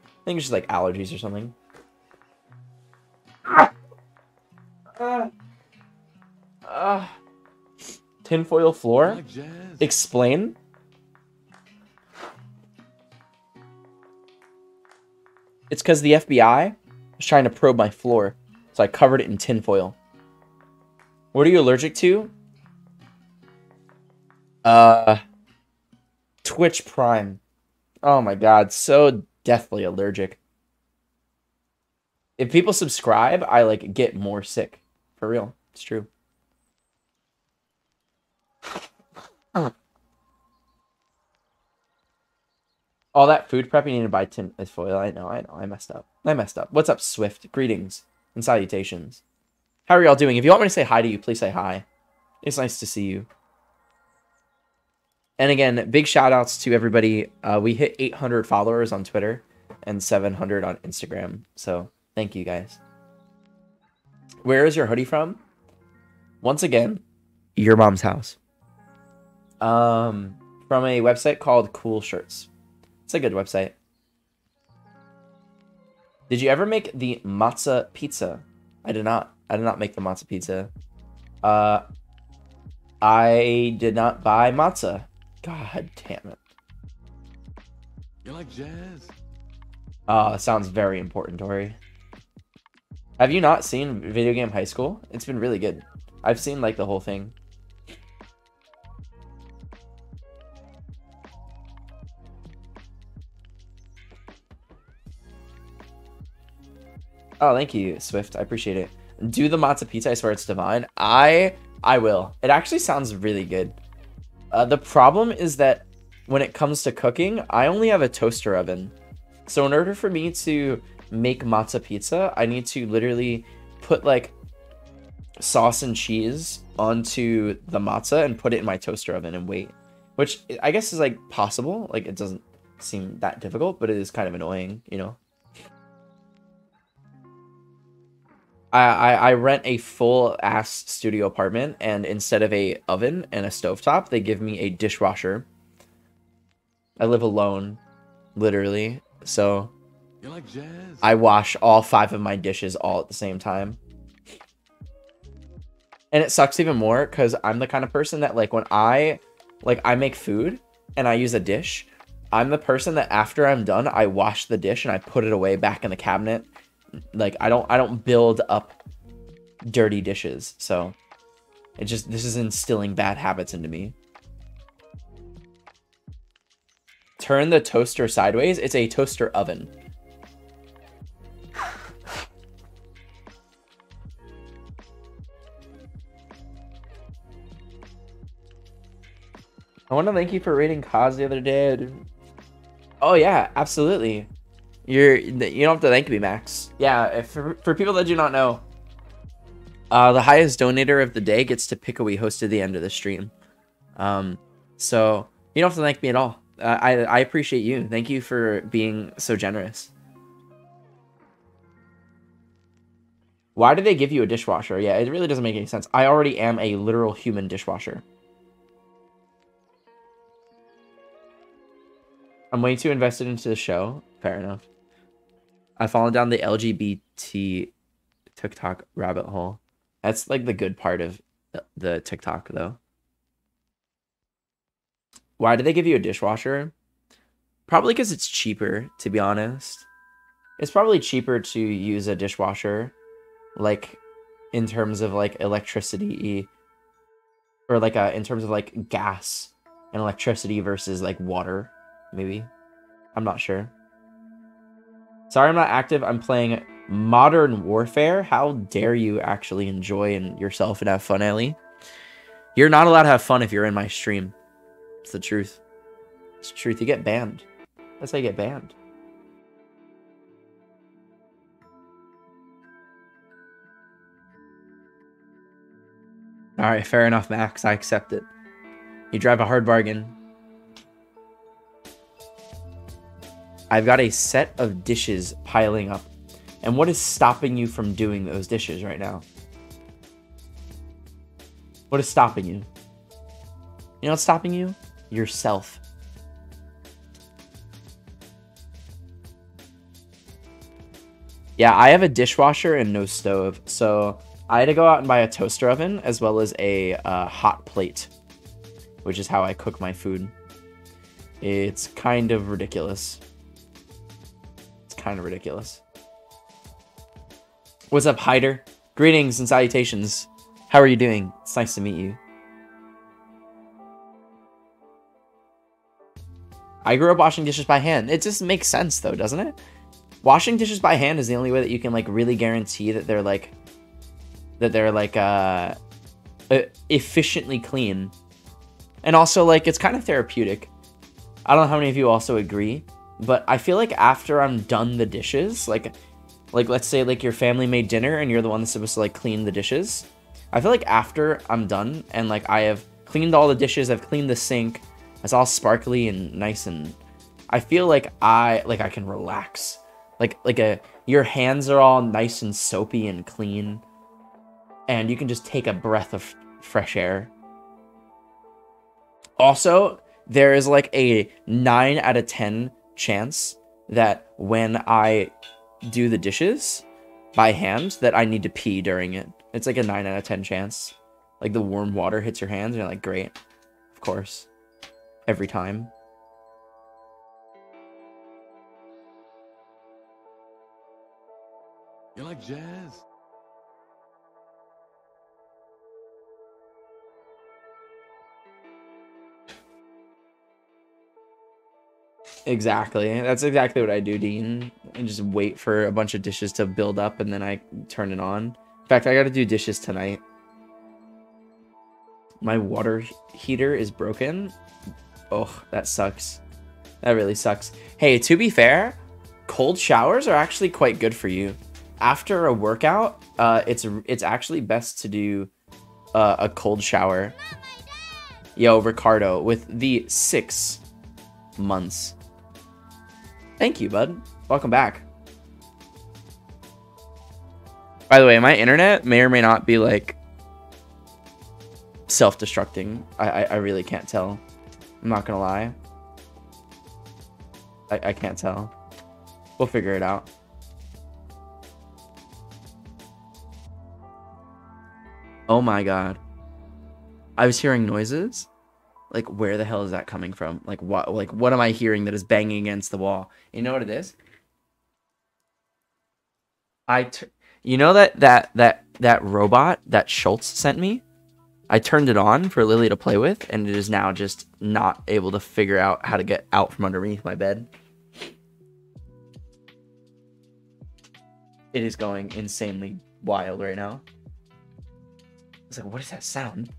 I think it's just like allergies or something. Tinfoil You floor? like jazz? Explain. It's because the FBI was trying to probe my floor, so I covered it in tinfoil. What are you allergic to? Twitch Prime. Oh my god, so deathly allergic. If people subscribe, I like get more sick. For real. It's true. All that food prep you need to buy tinfoil. I know. I messed up. What's up, Swift? Greetings and salutations. How are y'all doing? If you want me to say hi to you, please say hi. It's nice to see you. And again, big shout outs to everybody. We hit 800 followers on Twitter and 700 on Instagram. So thank you guys. Where is your hoodie from? Once again, your mom's house. From a website called Cool Shirts. It's a good website. Did you ever make the matzo pizza? I did not. I did not make the matzo pizza. I did not buy matzo. God damn it. You like jazz? Sounds very important, Tori. Have you not seen Video Game High School? It's been really good. I've seen like the whole thing. Oh, thank you, Swift. I appreciate it. Do the matzo pizza. I swear it's divine. I will. It actually sounds really good. The problem is that when it comes to cooking, I only have a toaster oven. So in order for me to make matzo pizza, I need to literally put like sauce and cheese onto the matzo and put it in my toaster oven and wait. Which I guess is like possible. Like it doesn't seem that difficult, but it is kind of annoying, you know? I rent a full ass studio apartment, and instead of a oven and a stovetop, they give me a dishwasher. I live alone, literally, so You like jazz? I wash all 5 of my dishes all at the same time. And it sucks even more because I'm the kind of person that like when I make food and I use a dish, I'm the person that after I'm done, I wash the dish and I put it away back in the cabinet. Like I don't build up dirty dishes. So this is instilling bad habits into me. Turn the toaster sideways. It's a toaster oven. I want to thank you for rating Kaz the other day. Dude. Oh yeah, absolutely. You don't have to thank me, Max. Yeah, for people that do not know, the highest donator of the day gets to pick a we host at the end of the stream. So you don't have to thank me at all. I appreciate you. Thank you for being so generous. Why do they give you a dishwasher? Yeah, it really doesn't make any sense. I already am a literal human dishwasher. I'm way too invested into the show. Fair enough. I've fallen down the LGBT TikTok rabbit hole. That's like the good part of the TikTok, though. Why do they give you a dishwasher? Probably because it's cheaper, to be honest. It's probably cheaper to use a dishwasher, like, in terms of, like, electricity, or, like, in terms of, like, gas and electricity versus, like, water, maybe. I'm not sure. Sorry I'm not active. I'm playing Modern Warfare. How dare you actually enjoy yourself and have fun, Ellie? You're not allowed to have fun if you're in my stream. It's the truth. It's the truth. You get banned. That's how you get banned. Alright, fair enough, Max. I accept it. You drive a hard bargain. I've got a set of dishes piling up. And what is stopping you from doing those dishes right now? What is stopping you? You know what's stopping you? Yourself. Yeah, I have a dishwasher and no stove. So I had to go out and buy a toaster oven as well as a hot plate, which is how I cook my food. It's kind of ridiculous. It's kind of ridiculous. What's up, Hyder? Greetings and salutations. How are you doing? It's nice to meet you. I grew up washing dishes by hand. It just makes sense though, doesn't it? Washing dishes by hand is the only way that you can like really guarantee that they're efficiently clean. And also like it's kind of therapeutic. I don't know how many of you also agree, but I feel like after I'm done the dishes, like let's say like your family made dinner and you're the one that's supposed to like clean the dishes. I feel like after I'm done and like I have cleaned all the dishes, I've cleaned the sink, it's all sparkly and nice, and I feel like I can relax. Your hands are all nice and soapy and clean, and you can just take a breath of fresh air. Also, there is like a 9 out of 10 chance that when I do the dishes by hand that I need to pee during it. It's like a 9 out of 10 chance. Like the warm water hits your hands and you're like, great. Of course. Every time. You like jazz? Exactly. That's exactly what I do, Dean. I just wait for a bunch of dishes to build up and then I turn it on. In fact, I gotta do dishes tonight. My water heater is broken. Oh, that sucks. That really sucks. Hey, to be fair, cold showers are actually quite good for you. After a workout, it's actually best to do a cold shower. Yo, Ricardo, with the 6 months. Thank you, bud. Welcome back. By the way, my internet may or may not be like self-destructing. I really can't tell. I'm not gonna lie. I can't tell. We'll figure it out. Oh my god. I was hearing noises. Like, where the hell is that coming from? Like, what am I hearing that is banging against the wall? You know what it is? You know that robot that Schultz sent me? I turned it on for Lily to play with, and it is now just not able to figure out how to get out from underneath my bed. It is going insanely wild right now. It's like, what is that sound?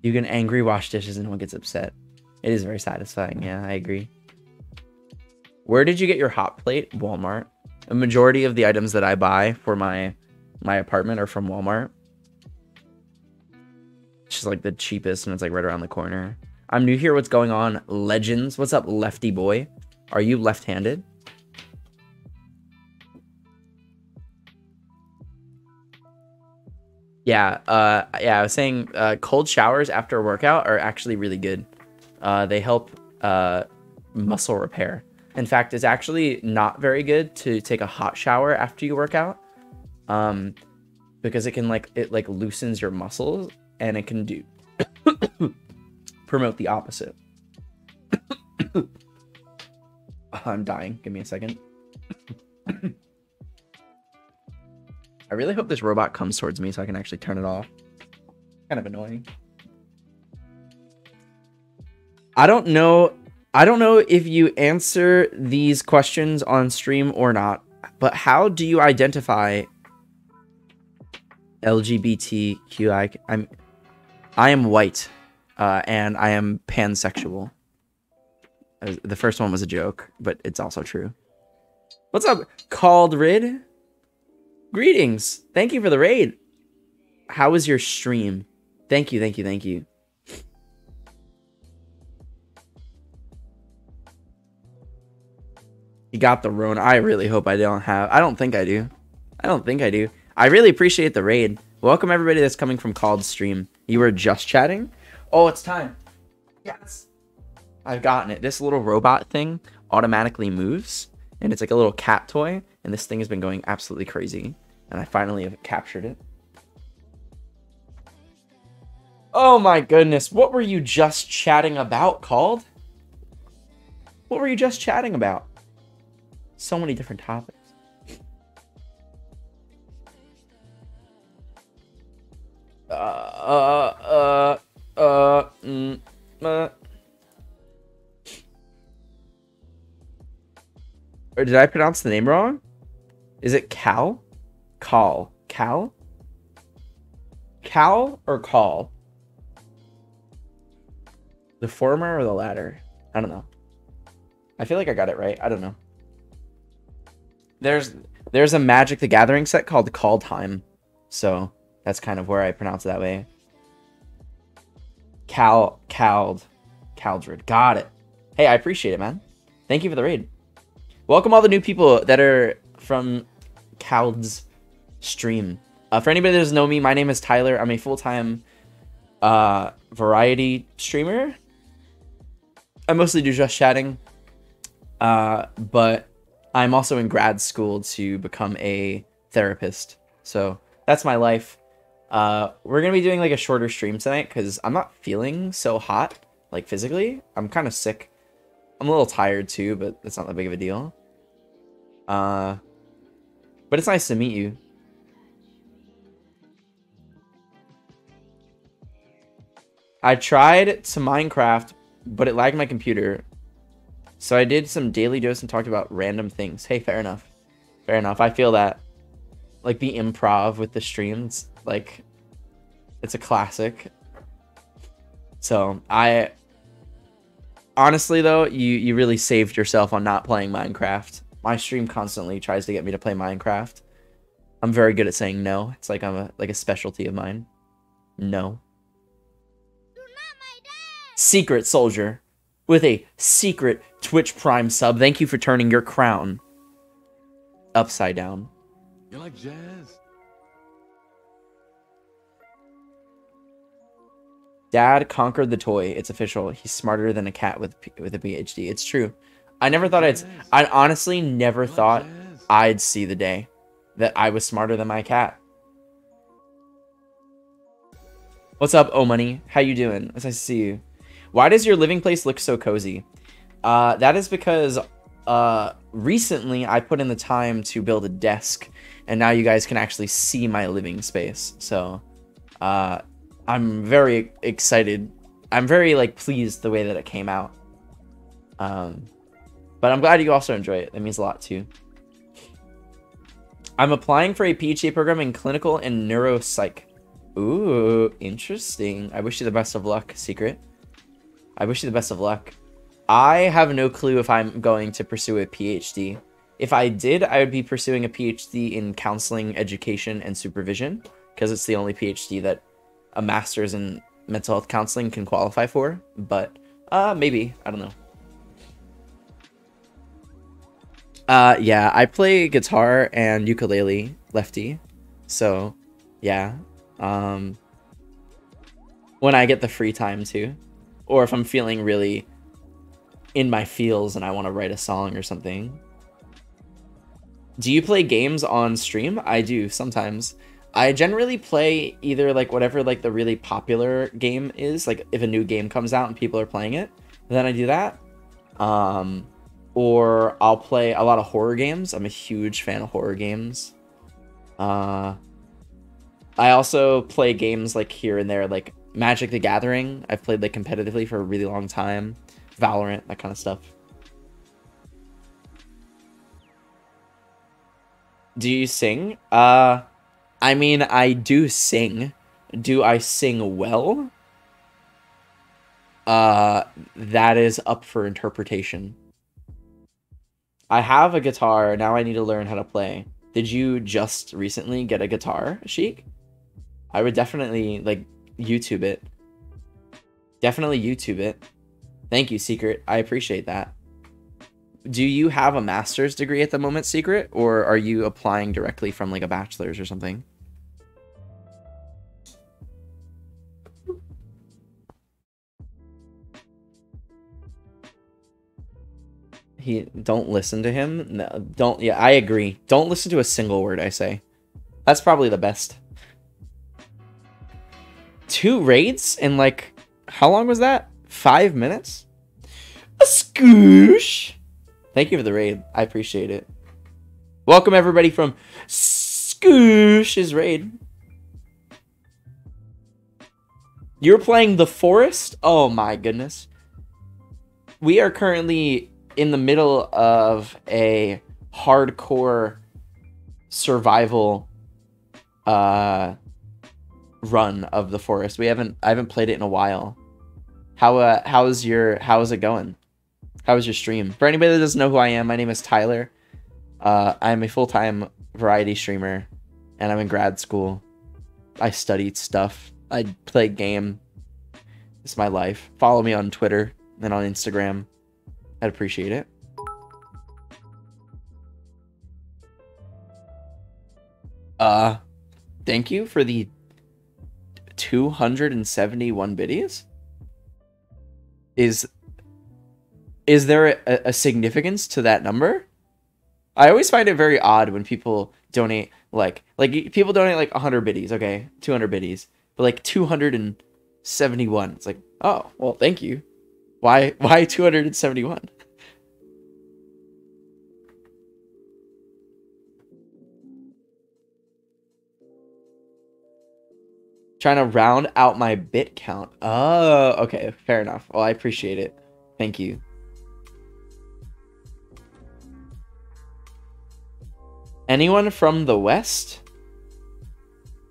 You can angry wash dishes and no one gets upset. It is very satisfying. Yeah, I agree. Where did you get your hot plate? Walmart. A majority of the items that I buy for my apartment are from Walmart. It's just like the cheapest and it's like right around the corner. I'm new here. What's going on? Legends. What's up, lefty boy? Are you left-handed? Yeah, I was saying cold showers after a workout are actually really good. They help muscle repair. In fact, it's actually not very good to take a hot shower after you work out, because it can it loosens your muscles and it can do promote the opposite. I'm dying. Give me a second. I really hope this robot comes towards me so I can actually turn it off. Kind of annoying. I don't know if you answer these questions on stream or not, but how do you identify LGBTQI? I am white, and I am pansexual. The first one was a joke, but it's also true. What's up, Called Rid? Greetings. Thank you for the raid. How was your stream? Thank you, thank you, thank you. You got the Rona. I really hope I don't have. I don't think I do. I don't think I do. I really appreciate the raid. Welcome everybody that's coming from Called Stream. You were just chatting? Oh, it's time. Yes. I've gotten it. This little robot thing automatically moves, and it's like a little cat toy, and this thing has been going absolutely crazy, and I finally have captured it. Oh my goodness, what were you just chatting about, Called? What were you just chatting about? So many different topics. Or did I pronounce the name wrong? Is it Cal? Call. Cal? Cal or call? The former or the latter? I don't know. I feel like I got it right. I don't know. There's a Magic the Gathering set called Call Time. So that's kind of where I pronounce it that way. Caldred. Got it. Hey, I appreciate it, man. Thank you for the raid. Welcome all the new people that are from Cald's stream. For anybody that doesn't know me, my name is Tyler. I'm a full-time variety streamer. I mostly do just chatting. But I'm also in grad school to become a therapist. So that's my life. We're going to be doing like a shorter stream tonight because I'm not feeling so hot, like physically. I'm kind of sick. I'm a little tired too, but it's not that big of a deal. But it's nice to meet you. I tried to Minecraft, but it lagged my computer. So I did some daily dose and talked about random things. Hey, fair enough. Fair enough. I feel that. Like the improv with the streams, like it's a classic. So I honestly though, you really saved yourself on not playing Minecraft. My stream constantly tries to get me to play Minecraft. I'm very good at saying no. It's like I'm a specialty of mine. No. You're not my dad. Secret Soldier with a secret Twitch Prime sub. Thank you for turning your crown upside down. You like jazz? Dad conquered the toy. It's official. He's smarter than a cat with a PhD. It's true. I never thought I honestly never thought I'd see the day that I was smarter than my cat. What's up, O Money? How you doing? It's nice to see you. Why does your living place look so cozy? That is because recently I put in the time to build a desk, and now you guys can actually see my living space. So I'm very excited. I'm very like pleased the way that it came out. But I'm glad you also enjoy it. That means a lot too. I'm applying for a PhD program in clinical and neuropsych. Ooh, interesting. I wish you the best of luck, Secret. I wish you the best of luck. I have no clue if I'm going to pursue a PhD. If I did, I would be pursuing a PhD in counseling, education, and supervision, because it's the only PhD that a master's in mental health counseling can qualify for. But maybe. I don't know. Yeah, I play guitar and ukulele, lefty. So, yeah. When I get the free time too. Or if I'm feeling really in my feels and I want to write a song or something. Do you play games on stream? I do sometimes. I generally play either like whatever like the really popular game is, like if a new game comes out and people are playing it, then I do that. Or I'll play a lot of horror games. I'm a huge fan of horror games. I also play games like here and there, like Magic the Gathering. I've played like competitively for a really long time. Valorant, that kind of stuff. Do you sing? I mean, I do sing. Do I sing well? That is up for interpretation. I have a guitar. Now I need to learn how to play. Did you just recently get a guitar, Sheik? I would definitely, like, YouTube it. Definitely YouTube it. Thank you, Secret. I appreciate that. Do you have a master's degree at the moment, Secret? Or are you applying directly from, like, a bachelor's or something? He don't listen to him. No, don't. Yeah, I agree. Don't listen to a single word I say. That's probably the best. 2 raids in like, how long was that? 5 minutes? A scoosh. Thank you for the raid. I appreciate it. Welcome everybody from Scoosh's raid. You're playing The Forest? Oh my goodness. We are currently in the middle of a hardcore survival run of The Forest. I haven't played it in a while. How's it going? How was your stream? For anybody that doesn't know who I am, my name is Tyler. I'm a full-time variety streamer, and I'm in grad school. I studied stuff. I play game. It's my life. Follow me on Twitter and on Instagram. I'd appreciate it. Thank you for the 271 biddies. Is there a significance to that number? I always find it very odd when people donate like people donate like 100 biddies, okay, 200 biddies, but like 271. It's like, oh, well, thank you. Why 271? Trying to round out my bit count. Oh, okay, fair enough. Well, I appreciate it. Thank you. Anyone from the West?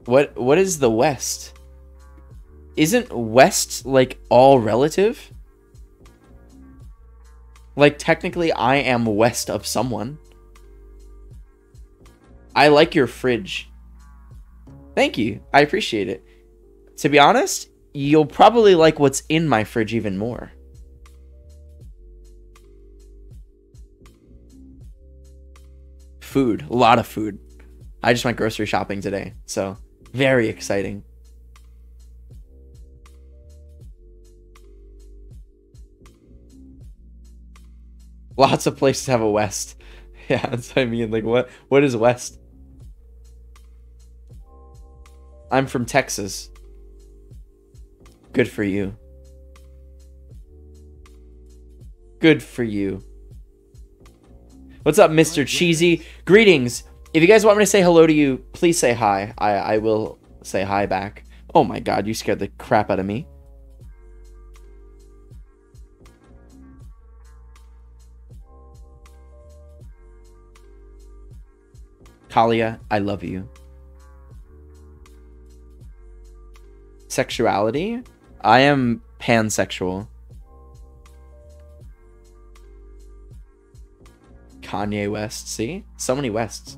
What is the West? Isn't West like all relative? Like technically I am west of someone. I like your fridge. Thank you. I appreciate it. To be honest, you'll probably like what's in my fridge even more. Food. A lot of food. I just went grocery shopping today, so very exciting. Lots of places have a West. Yeah, that's what I mean. Like, what is West? I'm from Texas. Good for you. Good for you. What's up, Mr. Cheesy? Greetings. If you guys want me to say hello to you, please say hi. I will say hi back. Oh my god, you scared the crap out of me. Kalia, I love you. Sexuality? I am pansexual. Kanye West, see? So many Wests.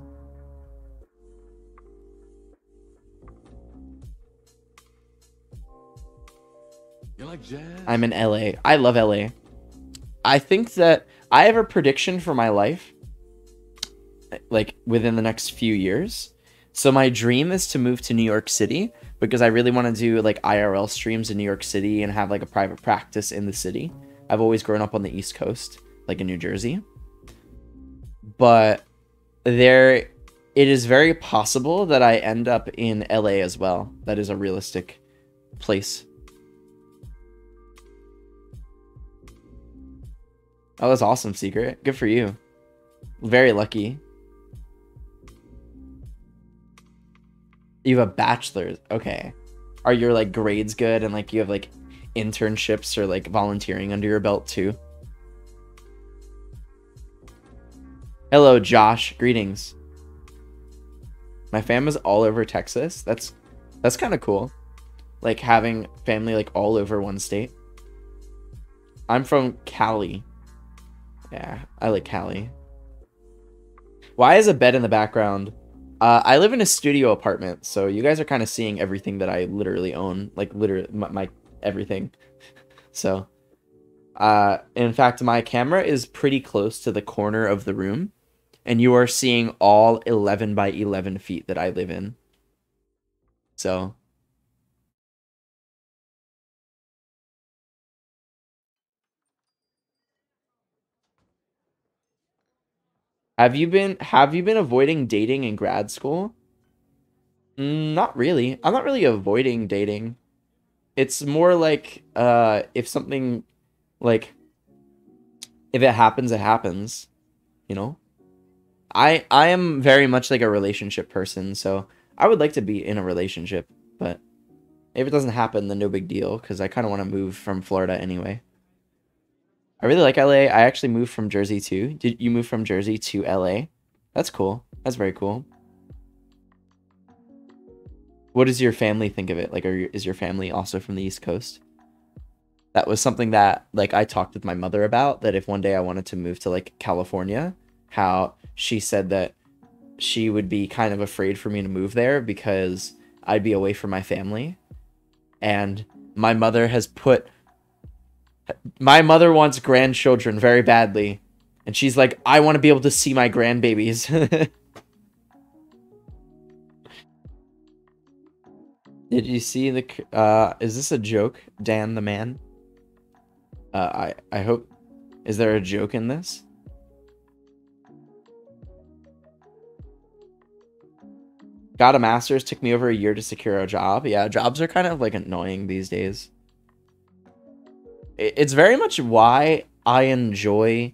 You like jazz? I'm in LA. I love LA. I think that I have a prediction for my life, like within the next few years. So my dream is to move to New York City because I really want to do like IRL streams in New York City and have like a private practice in the city. I've always grown up on the East Coast, like in New Jersey. But it is very possible that I end up in LA as well. That is a realistic place. Oh, that's awesome, Secret. Good for you. Very lucky. You have a bachelor's. Okay. Are your like grades good and like you have like internships or like volunteering under your belt too? Hello, Josh. Greetings. My fam is all over Texas. That's kind of cool. Like having family like all over one state. I'm from Cali. Yeah, I like Cali. Why is a bed in the background? I live in a studio apartment, so you guys are kind of seeing everything that I literally own, like literally my everything. So, in fact, my camera is pretty close to the corner of the room, and you are seeing all 11 by 11 feet that I live in. So, Have you been avoiding dating in grad school? Not really. I'm not really avoiding dating. It's more like if something like if it happens, it happens, you know? I am very much like a relationship person, so I would like to be in a relationship, but if it doesn't happen, then no big deal, because I kind of want to move from Florida anyway. I really like LA. I actually moved from Jersey too. Did you move from Jersey to LA? That's cool. That's very cool. What does your family think of it? Like, is your family also from the East Coast? That was something that like I talked with my mother about, that if one day I wanted to move to like California, how she said that she would be kind of afraid for me to move there because I'd be away from my family. And my mother wants grandchildren very badly. And she's like, I want to be able to see my grandbabies. Did you see is this a joke, Dan the man? I hope, is there a joke in this? Got a master's, took me over a year to secure a job. Yeah, jobs are kind of like annoying these days. It's very much why I enjoy,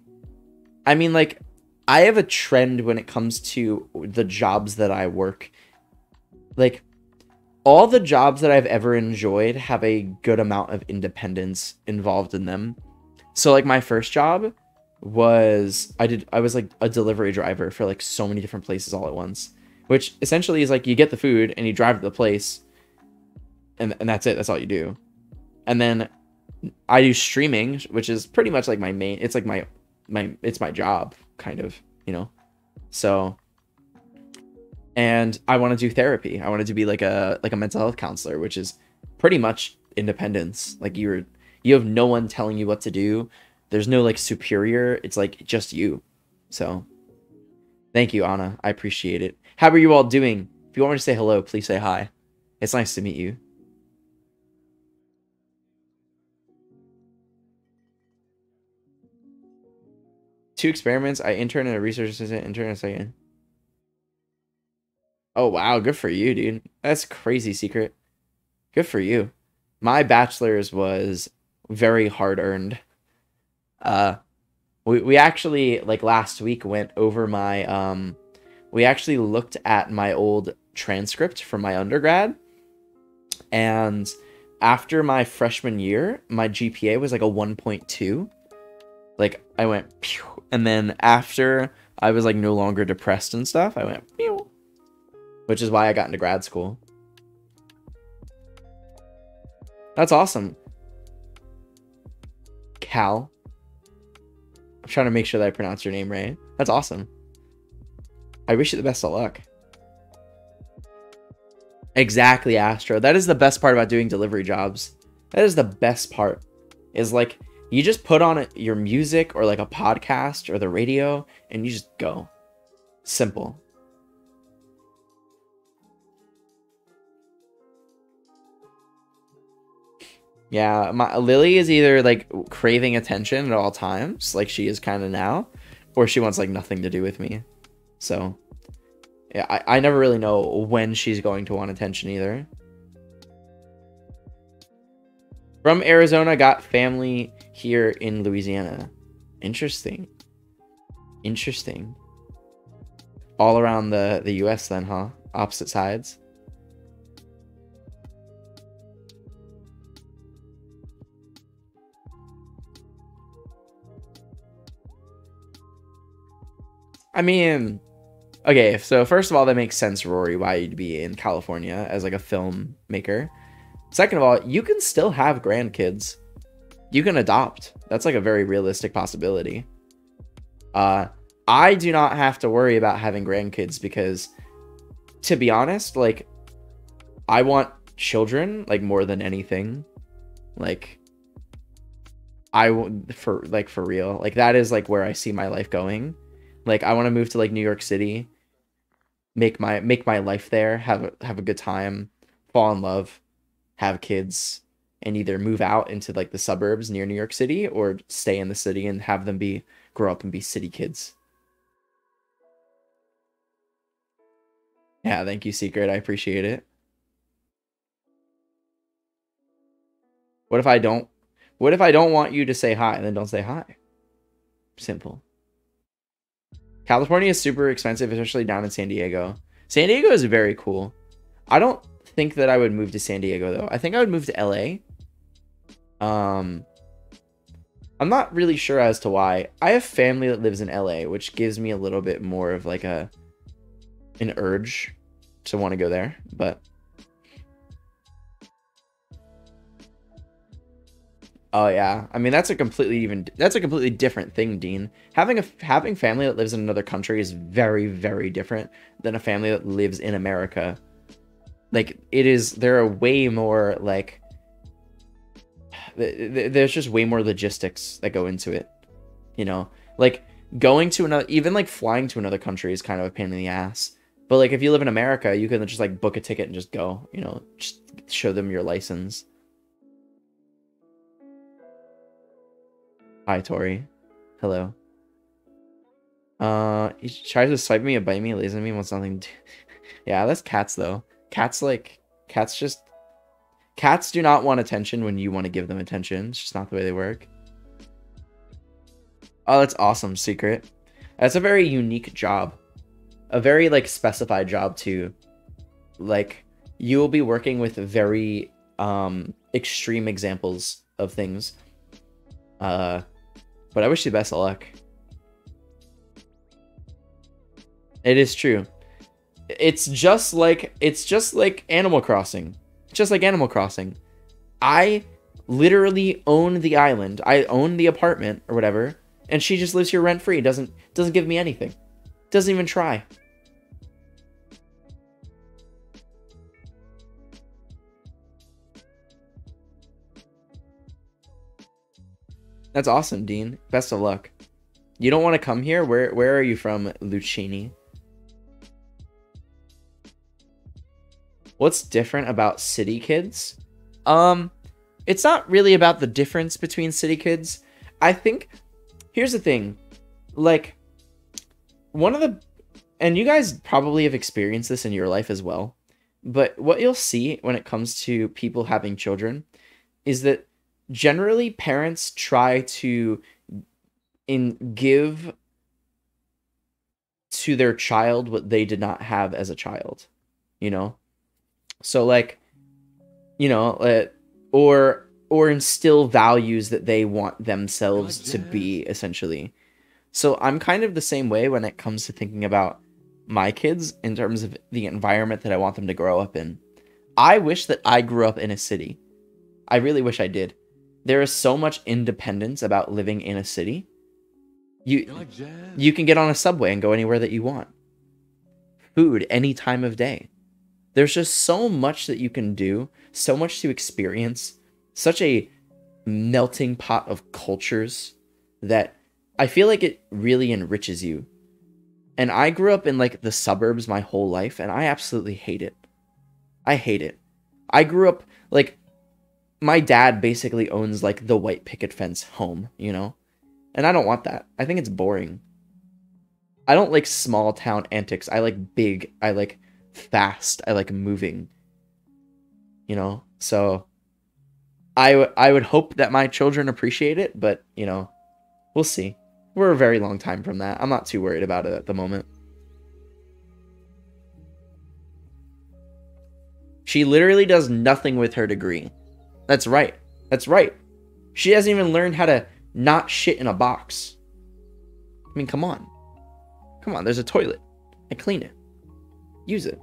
I mean, like, I have a trend when it comes to the jobs that I work. Like, all the jobs that I've ever enjoyed have a good amount of independence involved in them. So like my first job was I was like a delivery driver for like so many different places all at once, which essentially is like you get the food and you drive to the place and that's it. That's all you do. And then I do streaming, which is pretty much like my main, it's like it's my job kind of, you know? So, and I want to do therapy. I wanted to be like a mental health counselor, which is pretty much independence. Like you have no one telling you what to do. There's no like superior. It's like just you. So thank you, Anna. I appreciate it. How are you all doing? If you want me to say hello, please say hi. It's nice to meet you. Two experiments. I interned and a research assistant, intern in a second. Oh, wow. Good for you, dude. That's crazy secret. Good for you. My bachelor's was very hard earned. We actually, like last week, went over my, we actually looked at my old transcript from my undergrad. And after my freshman year, my GPA was like a 1.2. Like, I went, pew. And then after I was like no longer depressed and stuff, I went, pew. Which is why I got into grad school. That's awesome. Cal. I'm trying to make sure that I pronounce your name right. That's awesome. I wish you the best of luck. Exactly, Astro. That is the best part about doing delivery jobs. That is the best part. Is like, you just put on your music or like a podcast or the radio and you just go. Simple. Yeah, Lily is either like craving attention at all times, like she is kind of now, or she wants like nothing to do with me. So, yeah, I never really know when she's going to want attention either. From Arizona, got family here in Louisiana. Interesting. Interesting. All around the US then, huh? Opposite sides. I mean, okay, so first of all, that makes sense, Rory, why you'd be in California as like a filmmaker. Second of all, you can still have grandkids. You can adopt. That's like a very realistic possibility. I do not have to worry about having grandkids because, to be honest, like, I want children, like, more than anything. Like, for real. Like, that is, like, where I see my life going. Like, I want to move to, like, New York City, make my life there, have a good time, fall in love, have kids, and either move out into, like, the suburbs near New York City or stay in the city and have them grow up and be city kids. Yeah, thank you, Secret. I appreciate it. What if I don't? What if I don't want you to say hi? Then don't say hi. Simple. California is super expensive, especially down in San Diego. San Diego is very cool. I don't think that I would move to San Diego though. I think I would move to LA. Um, I'm not really sure as to why. I have family that lives in LA, which gives me a little bit more of like an urge to want to go there, but oh yeah. I mean, that's a completely different thing, Dean. Having family that lives in another country is very, very different than a family that lives in America. Like there are way more like there's just way more logistics that go into it, you know? Like going to another, even like flying to another country is kind of a pain in the ass. But like if you live in America, you can just like book a ticket and just go, you know, just show them your license. Hi, Tori. Hello. He tries to swipe me or bite me, lays on me, wants nothing to... Yeah, that's cats though. Cats do not want attention when you want to give them attention. It's just not the way they work. Oh, that's awesome, Secret. That's a very unique job. A very like specified job too. Like you will be working with very extreme examples of things. But I wish you the best of luck. It is true. It's just like Animal Crossing. Just like Animal Crossing. I literally own the island. I own the apartment or whatever, and she just lives here rent free. Doesn't give me anything. Doesn't even try. That's awesome, Dean. Best of luck. You don't want to come here? Where are you from, Lucchini? What's different about city kids? It's not really about the difference between city kids. I think here's the thing. Like and you guys probably have experienced this in your life as well. But what you'll see when it comes to people having children is that generally parents try to give to their child what they did not have as a child, you know? So like, you know, or instill values that they want themselves to be, essentially. So I'm kind of the same way when it comes to thinking about my kids in terms of the environment that I want them to grow up in. I wish that I grew up in a city. I really wish I did. There is so much independence about living in a city. You can get on a subway and go anywhere that you want. Food any time of day. There's just so much that you can do, so much to experience, such a melting pot of cultures that I feel like it really enriches you. And I grew up in like the suburbs my whole life, and I absolutely hate it. I hate it. I grew up like my dad basically owns like the white picket fence home, you know? And I don't want that. I think it's boring. I don't like small town antics. I like big. I like fast. I like moving. You know? So I would hope that my children appreciate it, but, you know, we'll see. We're a very long time from that. I'm not too worried about it at the moment. She literally does nothing with her degree. That's right. That's right. She hasn't even learned how to not shit in a box. I mean, come on. Come on, there's a toilet. I clean it. Use it.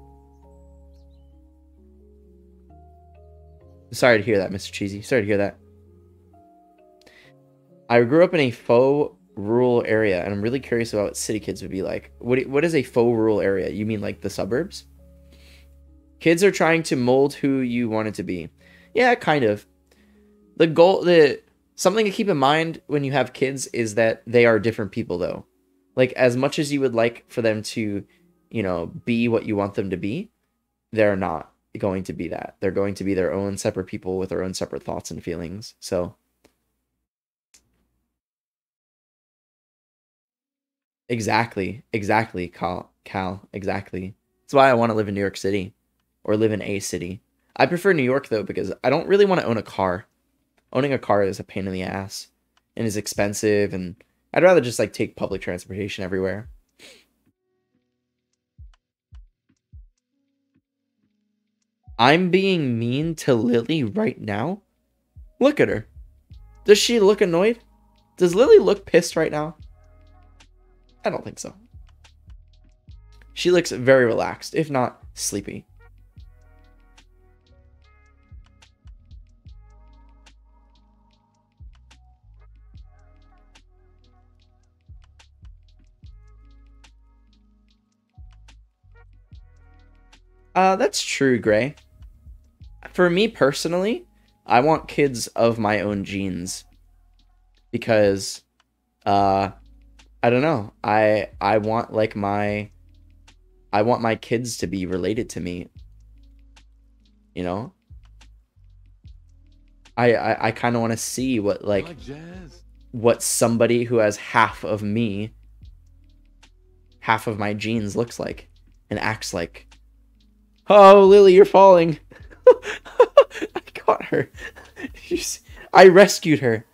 Sorry to hear that, Mr. Cheesy. Sorry to hear that. I grew up in a faux rural area, and I'm really curious about what city kids would be like. What is a faux rural area? You mean like the suburbs? Kids are trying to mold who you want it to be. Yeah, kind of. Something to keep in mind when you have kids is that they are different people, though. Like, as much as you would like for them to, you know, be what you want them to be, they're not going to be that. They're going to be their own separate people with their own separate thoughts and feelings. So, exactly, Cal, exactly. That's why I want to live in New York City or live in a city. I prefer New York though because I don't really want to own a car. Owning a car is a pain in the ass and is expensive, and I'd rather just like take public transportation everywhere. I'm being mean to Lily right now? Look at her. Does she look annoyed? Does Lily look pissed right now? I don't think so. She looks very relaxed, if not sleepy. That's true, Gray. For me personally, I want kids of my own genes. Because, I don't know. I want like I want my kids to be related to me. You know? I kind of want to see what You like like jazz? what somebody who has half of me, half of my genes looks like and acts like. Oh, Lily, you're falling. I got her. I rescued her.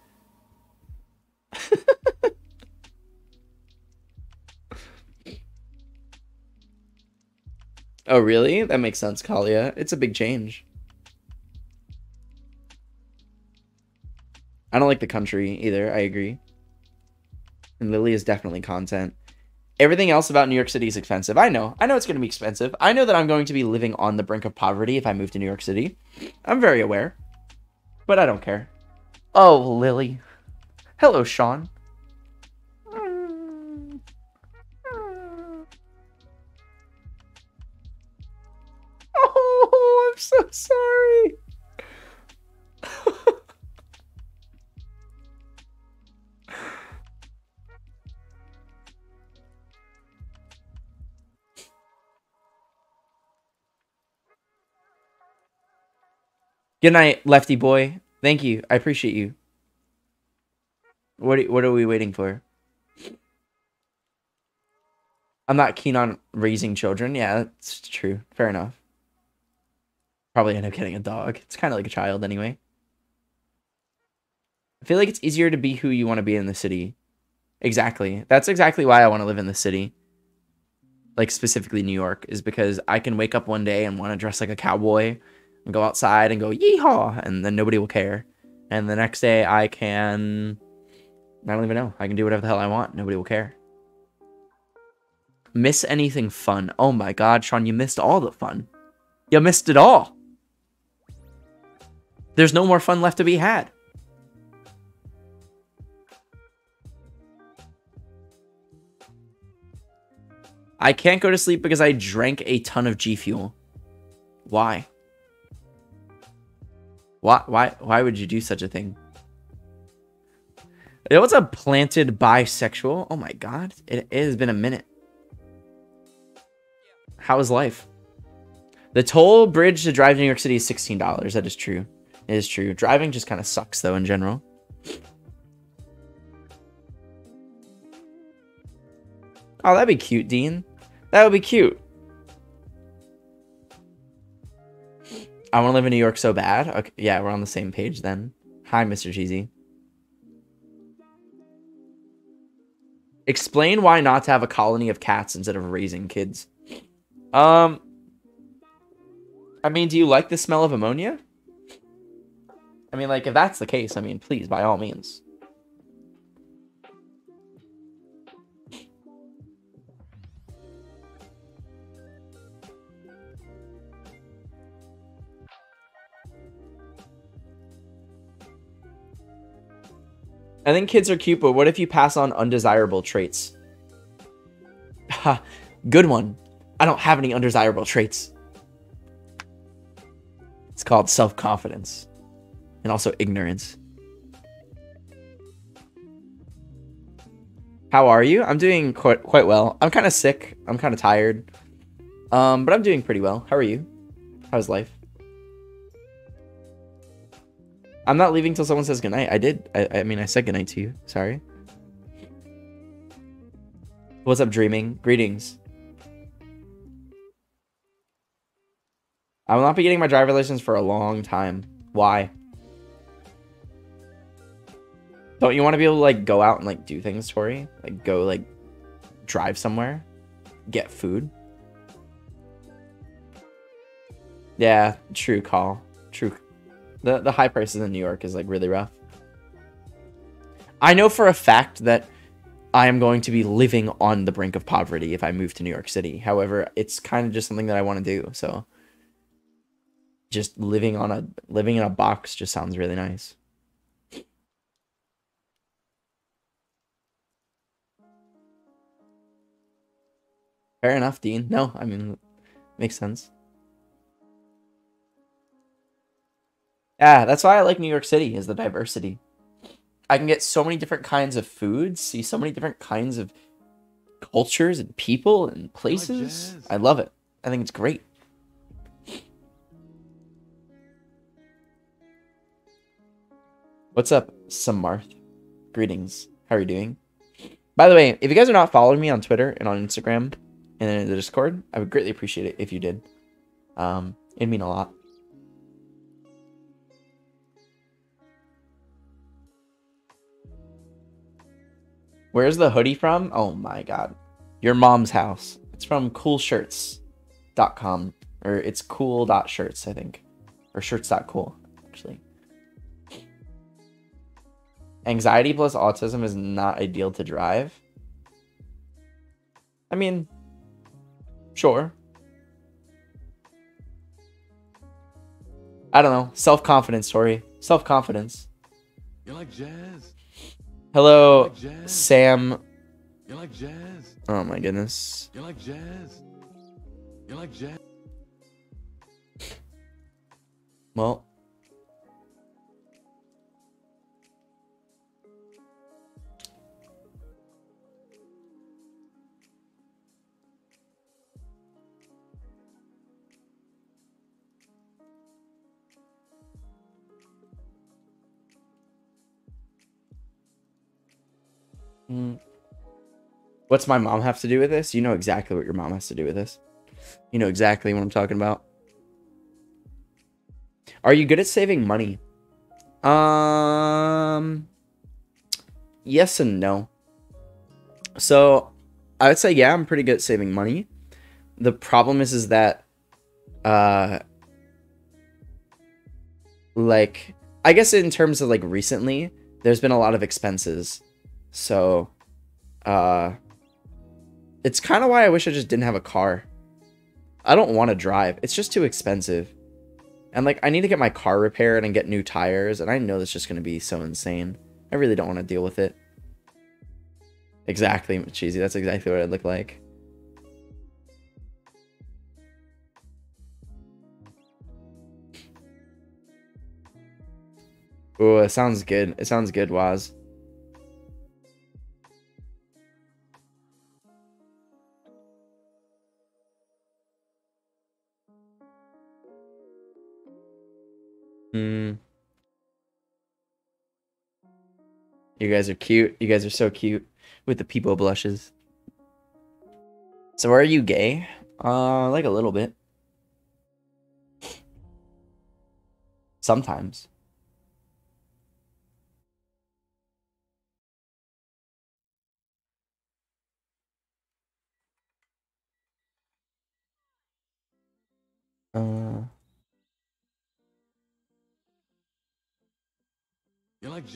Oh, really? That makes sense, Kalia. It's a big change. I don't like the country either. I agree. And Lily is definitely content. Everything else about New York City is expensive. I know. I know it's going to be expensive. I know that I'm going to be living on the brink of poverty if I move to New York City. I'm very aware. But I don't care. Oh, Lily. Hello, Sean. Oh, I'm so sorry. Good night, Lefty boy. Thank you. I appreciate you. What are we waiting for? I'm not keen on raising children. Yeah, that's true. Fair enough. Probably end up getting a dog. It's kind of like a child anyway. I feel like it's easier to be who you want to be in the city. Exactly. That's exactly why I want to live in the city. Like specifically New York, is because I can wake up one day and want to dress like a cowboy and go outside and go yeehaw, and then nobody will care. And the next day I can, I don't even know. I can do whatever the hell I want. Nobody will care. Miss anything fun? Oh my God, Sean, you missed all the fun. You missed it all. There's no more fun left to be had. I can't go to sleep because I drank a ton of G Fuel. Why? Why would you do such a thing? It was a planted bisexual. Oh my God. It has been a minute. How is life? The toll bridge to drive to New York City is $16. That is true. It is true. Driving just kind of sucks though in general. Oh, that'd be cute, Dean. That would be cute. I want to live in New York so bad. Okay, yeah, we're on the same page then. Hi, Mr. Cheesy. Explain why not to have a colony of cats instead of raising kids. I mean, do you like the smell of ammonia? I mean, like, if that's the case, I mean, please, by all means. I think kids are cute, but what if you pass on undesirable traits? Ha, good one. I don't have any undesirable traits. It's called self-confidence. And also ignorance. How are you? I'm doing quite well. I'm kind of sick. I'm kind of tired. But I'm doing pretty well. How are you? How's life? I'm not leaving till someone says goodnight. I did. I mean, I said goodnight to you. Sorry. What's up, dreaming? Greetings. I will not be getting my driver's license for a long time. Why? Don't you want to be able to like go out and like do things, Tori? Like go like drive somewhere, get food. Yeah, true call. True. The high prices in New York is like really rough. I know for a fact that I am going to be living on the brink of poverty if I move to New York City. However, it's kind of just something that I want to do. So just living in a box just sounds really nice. Fair enough, Dean. No, I mean, makes sense. Yeah, that's why I like New York City, is the diversity. I can get so many different kinds of foods, see so many different kinds of cultures and people and places. I love it. I think it's great. What's up, Samarth? Greetings. How are you doing? By the way, if you guys are not following me on Twitter and on Instagram and in the Discord, I would greatly appreciate it if you did. It'd mean a lot. Where's the hoodie from? Oh my god. Your mom's house. It's from coolshirts.com. Or it's cool.shirts, I think. Or shirts.cool, actually. Anxiety plus autism is not ideal to drive. I mean, sure. I don't know. Self-confidence, Tori. Self-confidence. You like jazz? Hello, You like jazz? Sam. You like jazz? Oh my goodness. You like jazz? You like jazz? Well. What's my mom have to do with this? You know exactly what your mom has to do with this. You know exactly what I'm talking about. Are you good at saving money? Yes and no. So, I would say yeah, I'm pretty good at saving money. The problem is that like I guess in terms of like recently, there's been a lot of expenses. So, it's kind of why I wish I just didn't have a car. I don't want to drive. It's just too expensive. And like I need to get my car repaired and get new tires, and I know that's just going to be so insane. I really don't want to deal with it. Exactly, cheesy. That's exactly what I'd look like. Oh, it sounds good. It sounds good, Waz. You guys are cute. You guys are so cute with the Peepo blushes. So are you gay? Like a little bit. Sometimes. You like jazz?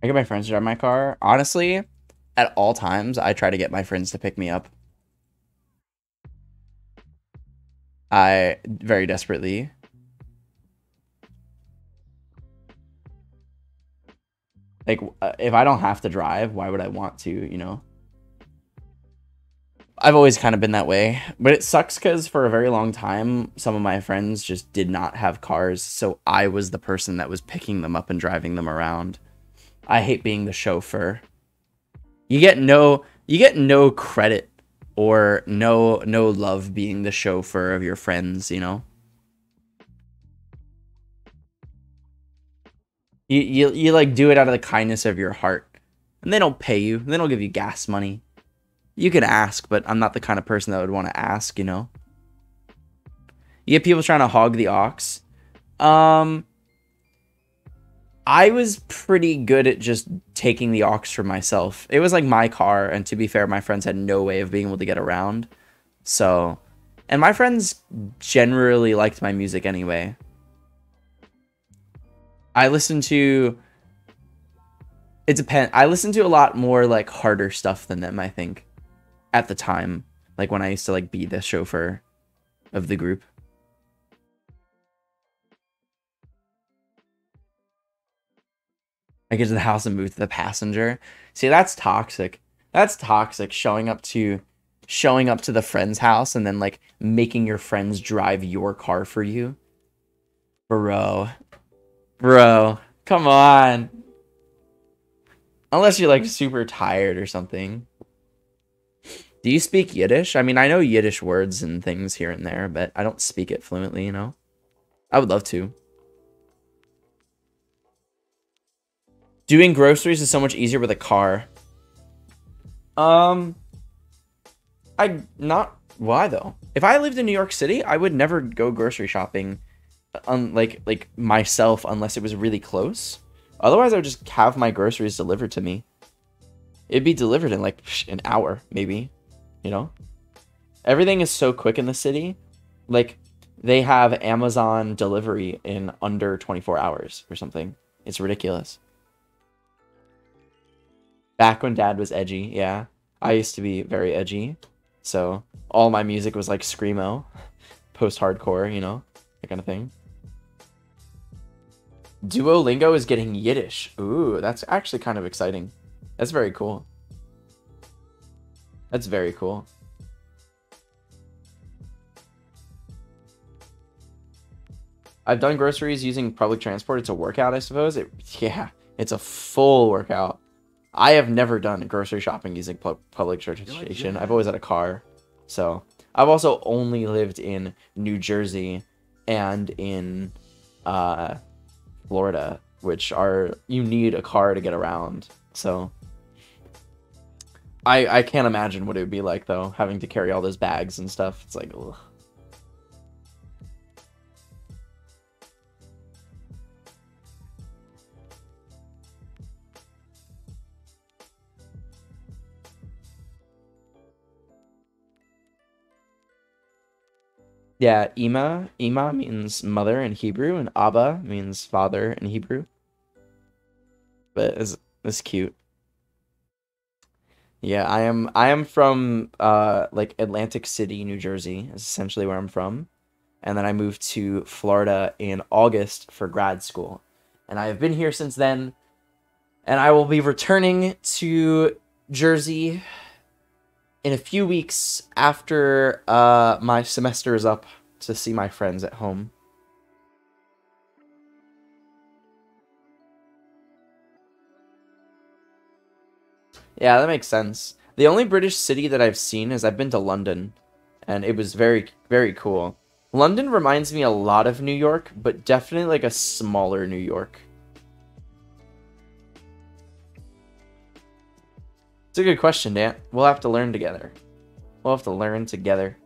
I get my friends to drive my car. Honestly, at all times, I try to get my friends to pick me up. I very desperately. Like, if I don't have to drive, why would I want to, you know? I've always kind of been that way, but it sucks because for a very long time, some of my friends just did not have cars, so I was the person that was picking them up and driving them around. I hate being the chauffeur. You get no credit or no love being the chauffeur of your friends, you know? You like do it out of the kindness of your heart. And they don't pay you. They don't give you gas money. You can ask, but I'm not the kind of person that would want to ask, you know? You get people trying to hog the ox. I was pretty good at just taking the aux for myself. It was like my car, and to be fair, my friends had no way of being able to get around. So, and my friends generally liked my music anyway. I listen to... It depends. I listened to a lot more like harder stuff than them, I think, at the time. Like when I used to like be the chauffeur of the group. I get to the house and move to the passenger. See, that's toxic. That's toxic. Showing up to the friend's house and then like making your friends drive your car for you. Bro, come on. Unless you're like super tired or something. Do you speak Yiddish? I mean, I know Yiddish words and things here and there, but I don't speak it fluently, you know? I would love to. Doing groceries is so much easier with a car. Why though? If I lived in New York City, I would never go grocery shopping like myself unless it was really close. Otherwise, I would just have my groceries delivered to me. It'd be delivered in like an hour, maybe, you know? Everything is so quick in the city. Like they have Amazon delivery in under 24 hours or something. It's ridiculous. Back when dad was edgy, yeah. I used to be very edgy. So all my music was like screamo, post-hardcore, you know, that kind of thing. Duolingo is getting Yiddish. Ooh, that's actually kind of exciting. That's very cool. That's very cool. I've done groceries using public transport. It's a workout, I suppose. Yeah, it's a full workout. I have never done grocery shopping using public transportation. I've always had a car. So I've also only lived in New Jersey and in Florida, which are, you need a car to get around. So I can't imagine what it would be like though, having to carry all those bags and stuff. It's like, ugh. Yeah, Ima means mother in Hebrew, and Abba means father in Hebrew. But it's cute. Yeah, I am from like Atlantic City, New Jersey, is essentially where I'm from. And then I moved to Florida in August for grad school. And I have been here since then. And I will be returning to Jersey in a few weeks after my semester is up to see my friends at home. Yeah, that makes sense. The only British city that I've seen is I've been to London, and it was very, very cool. London reminds me a lot of New York, but definitely like a smaller New York. It's a good question, Dan. We'll have to learn together. We'll have to learn together.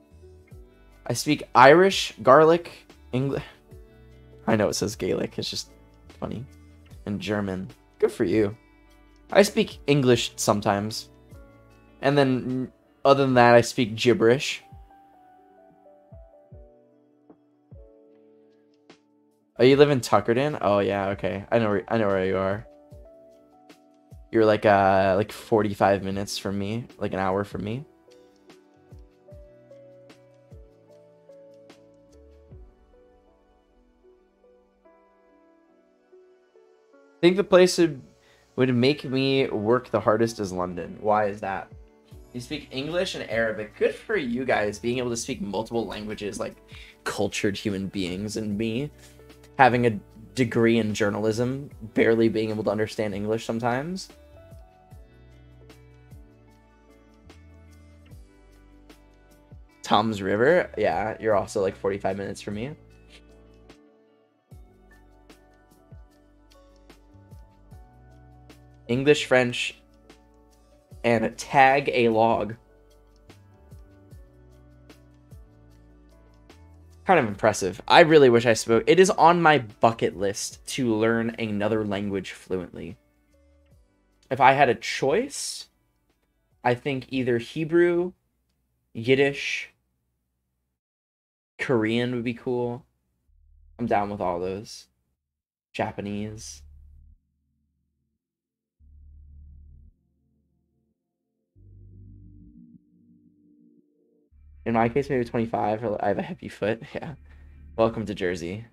I speak Irish, Gaelic, English. I know it says Gaelic. It's just funny. And German. Good for you. I speak English sometimes. And then, other than that, I speak gibberish. Oh, you live in Tuckerton? Oh, yeah, okay. I know where you are. You're like 45 minutes from me, like an hour from me. I think the place would make me work the hardest is London. Why is that? You speak English and Arabic. Good for you guys being able to speak multiple languages like cultured human beings, and me having a degree in journalism, barely being able to understand English sometimes. Tom's River. Yeah, you're also like 45 minutes from me. English, French, and tag a log. Kind of impressive. I really wish I spoke. It is on my bucket list to learn another language fluently. If I had a choice, I think either Hebrew, Yiddish, Korean would be cool. I'm down with all those. Japanese. In my case, maybe 25. I have a heavy foot. Yeah. Welcome to Jersey.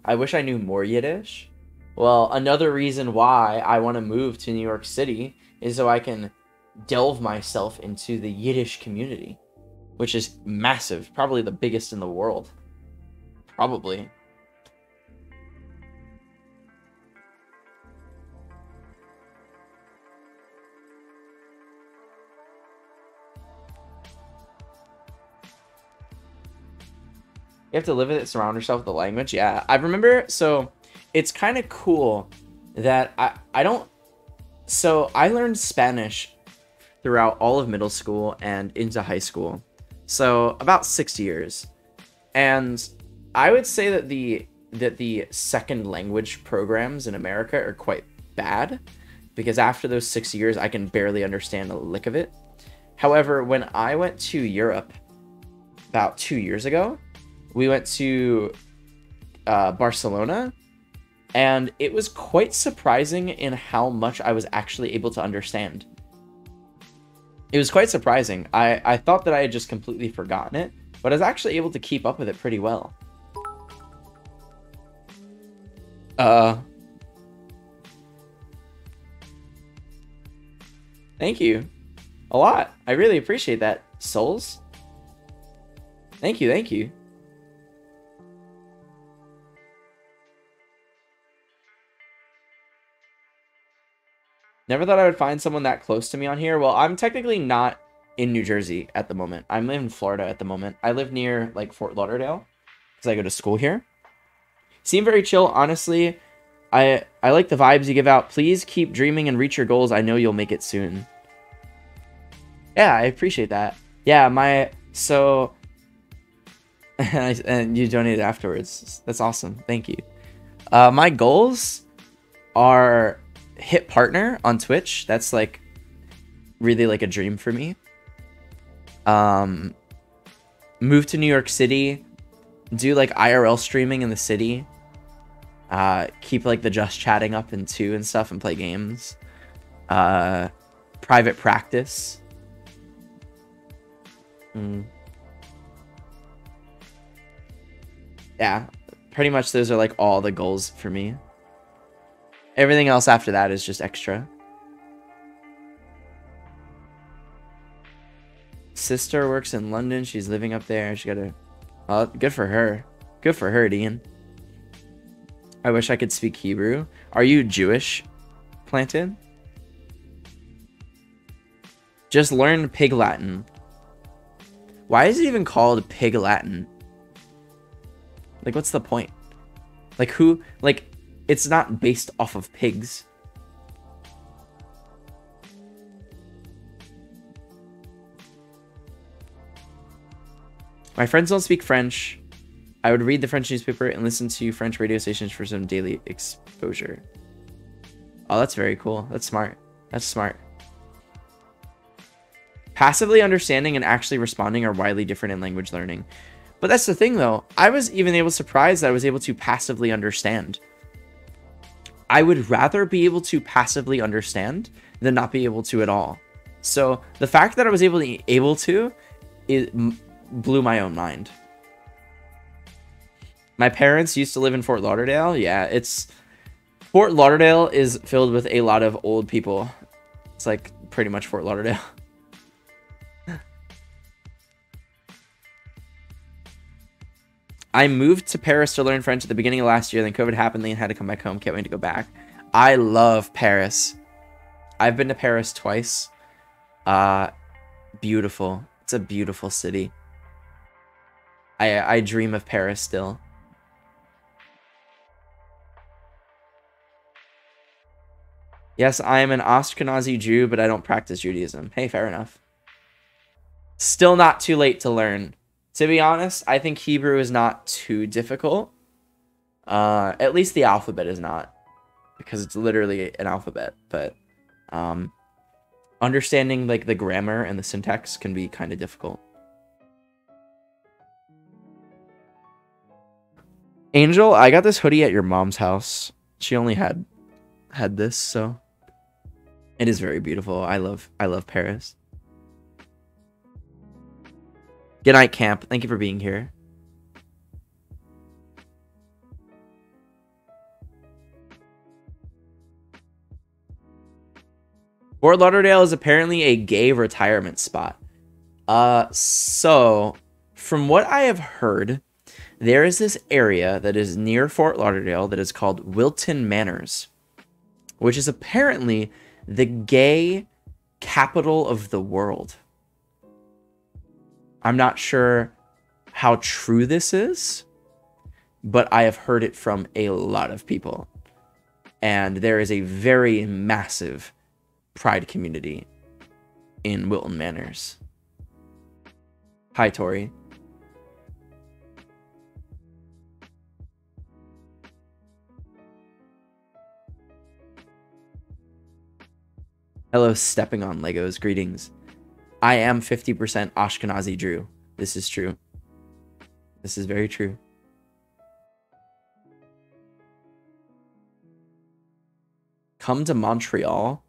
I wish I knew more Yiddish. Well, another reason why I want to move to New York City is so I can delve myself into the Yiddish community, which is massive. Probably the biggest in the world. Probably. You have to live with it, surround yourself with the language. Yeah, I remember. So it's kind of cool that I don't. So I learned Spanish throughout all of middle school and into high school. So about 6 years. And I would say that the second language programs in America are quite bad, because after those 6 years, I can barely understand a lick of it. However, when I went to Europe about 2 years ago, we went to Barcelona, and it was quite surprising in how much I was actually able to understand. It was quite surprising. I thought that I had just completely forgotten it, but I was actually able to keep up with it pretty well. Thank you. A lot. I really appreciate that, Souls. Thank you, thank you. Never thought I would find someone that close to me on here. Well, I'm technically not in New Jersey at the moment. I'm in Florida at the moment. I live near like Fort Lauderdale because I go to school here. Seem very chill, honestly. I like the vibes you give out. Please keep dreaming and reach your goals. I know you'll make it soon. Yeah, I appreciate that. Yeah, so and you donated afterwards. That's awesome. Thank you. My goals are hit partner on Twitch. That's like really like a dream for me. Move to New York City, do like IRL streaming in the city. Keep like the just chatting up in 2 and stuff and play games. Private practice. Yeah, pretty much those are like all the goals for me. Everything else after that is just extra. Sister works in London. She's living up there. She got a... Oh, good for her. Good for her, Dean. I wish I could speak Hebrew. Are you Jewish, Planted? Just learn Pig Latin. Why is it even called Pig Latin? Like, what's the point? Like, who... Like, it's not based off of pigs. My friends don't speak French. I would read the French newspaper and listen to French radio stations for some daily exposure. Oh, that's very cool. That's smart. That's smart. Passively understanding and actually responding are widely different in language learning. But that's the thing, though. I was even able to surprise that I was able to passively understand. I would rather be able to passively understand than not be able to at all. So the fact that I was able to it blew my own mind. My parents used to live in Fort Lauderdale. Yeah, Fort Lauderdale is filled with a lot of old people. It's like pretty much Fort Lauderdale. I moved to Paris to learn French at the beginning of last year. Then COVID happened and had to come back home. Can't wait to go back. I love Paris. I've been to Paris twice. Beautiful. It's a beautiful city. I dream of Paris still. Yes, I am an Ashkenazi Jew, but I don't practice Judaism. Hey, fair enough. Still not too late to learn. To be honest, I think Hebrew is not too difficult. At least the alphabet is not, because it's literally an alphabet. But understanding like the grammar and the syntax can be kind of difficult. Angel, I got this hoodie at your mom's house. She only had this, so it is very beautiful. I love Paris. Good night, Camp. Thank you for being here. Fort Lauderdale is apparently a gay retirement spot. So from what I have heard, there is this area that is near Fort Lauderdale that is called Wilton Manors, which is apparently the gay capital of the world. I'm not sure how true this is, but I have heard it from a lot of people. And there is a very massive pride community in Wilton Manors. Hi, Tori. Hello, stepping on Legos. Greetings. I am 50% Ashkenazi Jew. This is true. This is very true. Come to Montreal.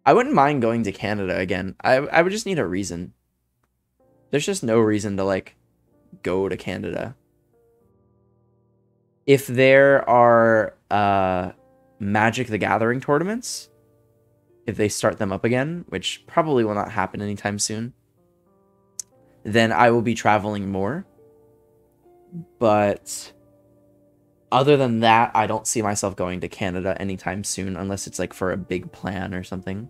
I wouldn't mind going to Canada again. I would just need a reason. There's just no reason to like go to Canada. If there are Magic the Gathering tournaments, if they start them up again, which probably will not happen anytime soon, then I will be traveling more. But other than that, I don't see myself going to Canada anytime soon, unless it's like for a big plan or something.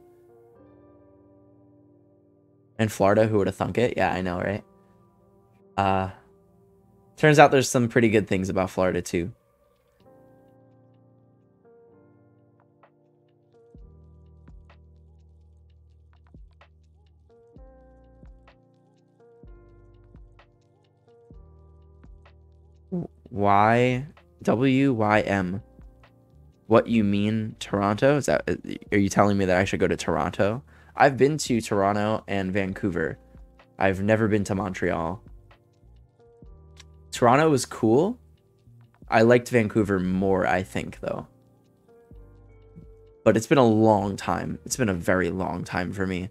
And Florida, who would have thunk it? Yeah, I know, right? Turns out there's some pretty good things about Florida too. YWYM. What you mean, Toronto? Are you telling me that I should go to Toronto? I've been to Toronto and Vancouver. I've never been to Montreal. Toronto was cool. I liked Vancouver more, I think, though. But it's been a long time. It's been a very long time for me.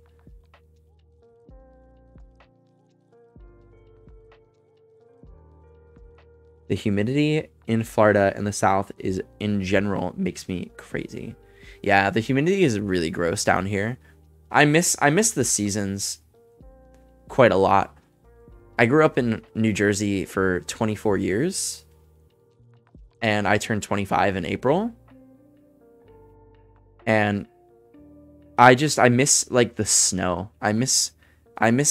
The humidity in Florida and the South is, in general, makes me crazy. Yeah, the humidity is really gross down here. I miss the seasons quite a lot. I grew up in New Jersey for 24 years. And I turned 25 in April. And I miss like the snow. I miss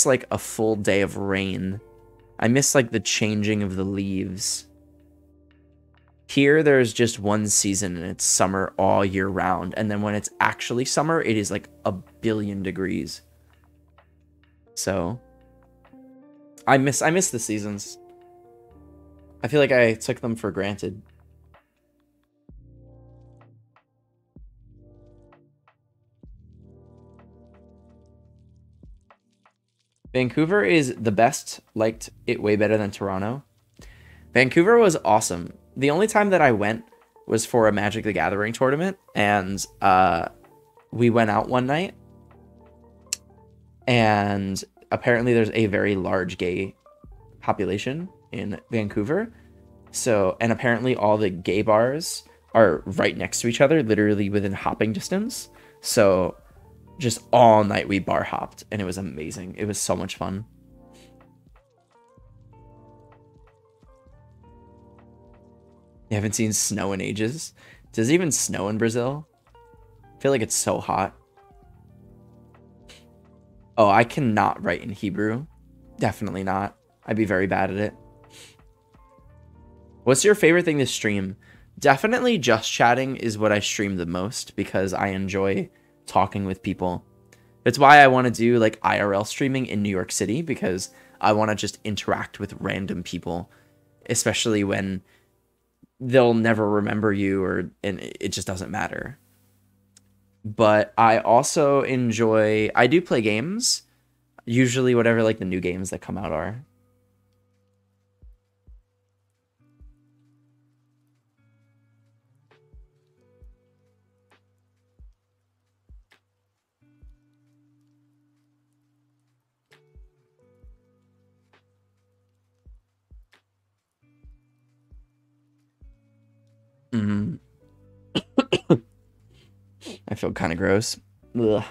like a full day of rain. I miss like the changing of the leaves. Here, there's just one season and it's summer all year round. And then when it's actually summer, it is like 1 billion degrees. So I miss the seasons. I feel like I took them for granted. Vancouver is the best. Liked it way better than Toronto. Vancouver was awesome. The only time that I went was for a Magic the Gathering tournament, and we went out one night, and apparently there's a very large gay population in Vancouver. So, and apparently all the gay bars are right next to each other, literally within hopping distance. So just all night we bar hopped, and it was amazing. It was so much fun. You haven't seen snow in ages? Does it even snow in Brazil? I feel like it's so hot. Oh, I cannot write in Hebrew. Definitely not. I'd be very bad at it. What's your favorite thing to stream? Definitely just chatting is what I stream the most because I enjoy talking with people. That's why I want to do like IRL streaming in New York City, because I want to just interact with random people, especially when they'll never remember you and it just doesn't matter. But I also enjoy, I do play games, usually whatever like the new games that come out are. Mm-hmm. I feel kind of gross. Ugh.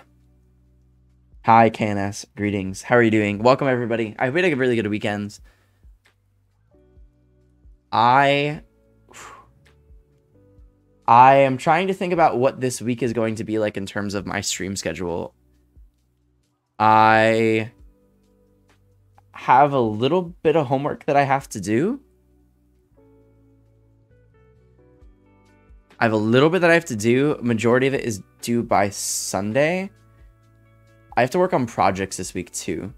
Hi, KNS. Greetings. How are you doing? Welcome, everybody. I hope you had a really good weekend. I am trying to think about what this week is going to be like in terms of my stream schedule. I have a little bit of homework that I have to do. I have a little bit that I have to do. Majority of it is due by Sunday. I have to work on projects this week too.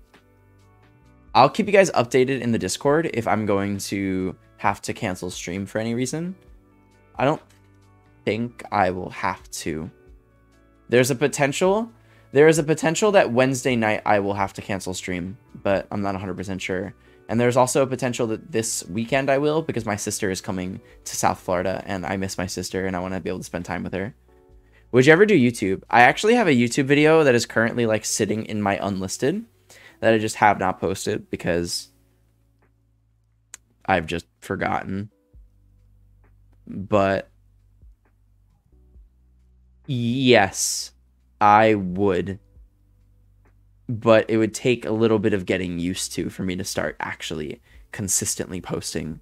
I'll keep you guys updated in the Discord if I'm going to have to cancel stream for any reason. I don't think I will have to. There is a potential that Wednesday night I will have to cancel stream, but I'm not 100% sure. And there's also a potential that this weekend I will, because my sister is coming to South Florida and I miss my sister and I want to be able to spend time with her. Would you ever do YouTube? I actually have a YouTube video that is currently like sitting in my unlisted that I just have not posted because I've just forgotten. But yes, I would. But it would take a little bit of getting used to for me to start actually consistently posting.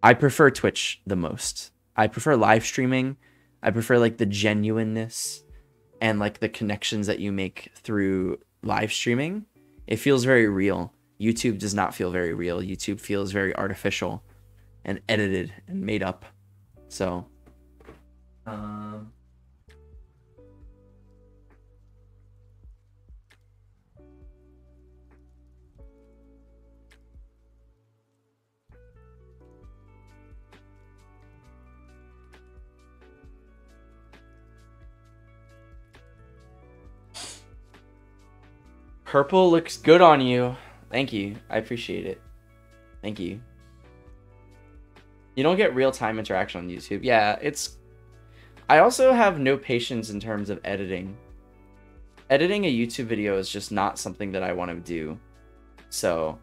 I prefer Twitch the most. I prefer live streaming. I prefer like the genuineness and like the connections that you make through live streaming. It feels very real. YouTube does not feel very real. YouTube feels very artificial and edited and made up. So, purple looks good on you. Thank you. I appreciate it. Thank you. You don't get real-time interaction on YouTube. Yeah, I also have no patience in terms of editing. Editing a YouTube video is just not something that I want to do. So,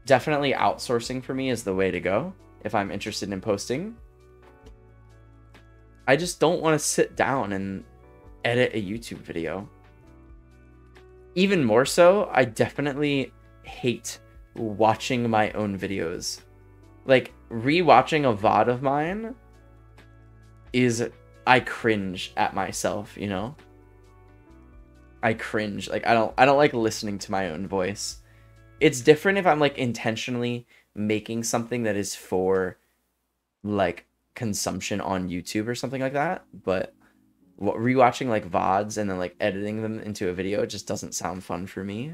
definitely outsourcing for me is the way to go if I'm interested in posting. I just don't want to sit down and edit a YouTube video. Even more so, I definitely hate watching my own videos. Like, rewatching a VOD of mine I cringe at myself, you know? I cringe. Like, I don't like listening to my own voice. It's different if I'm like intentionally making something that is for like consumption on YouTube or something like that, but rewatching like VODs and then like editing them into a video just doesn't sound fun for me.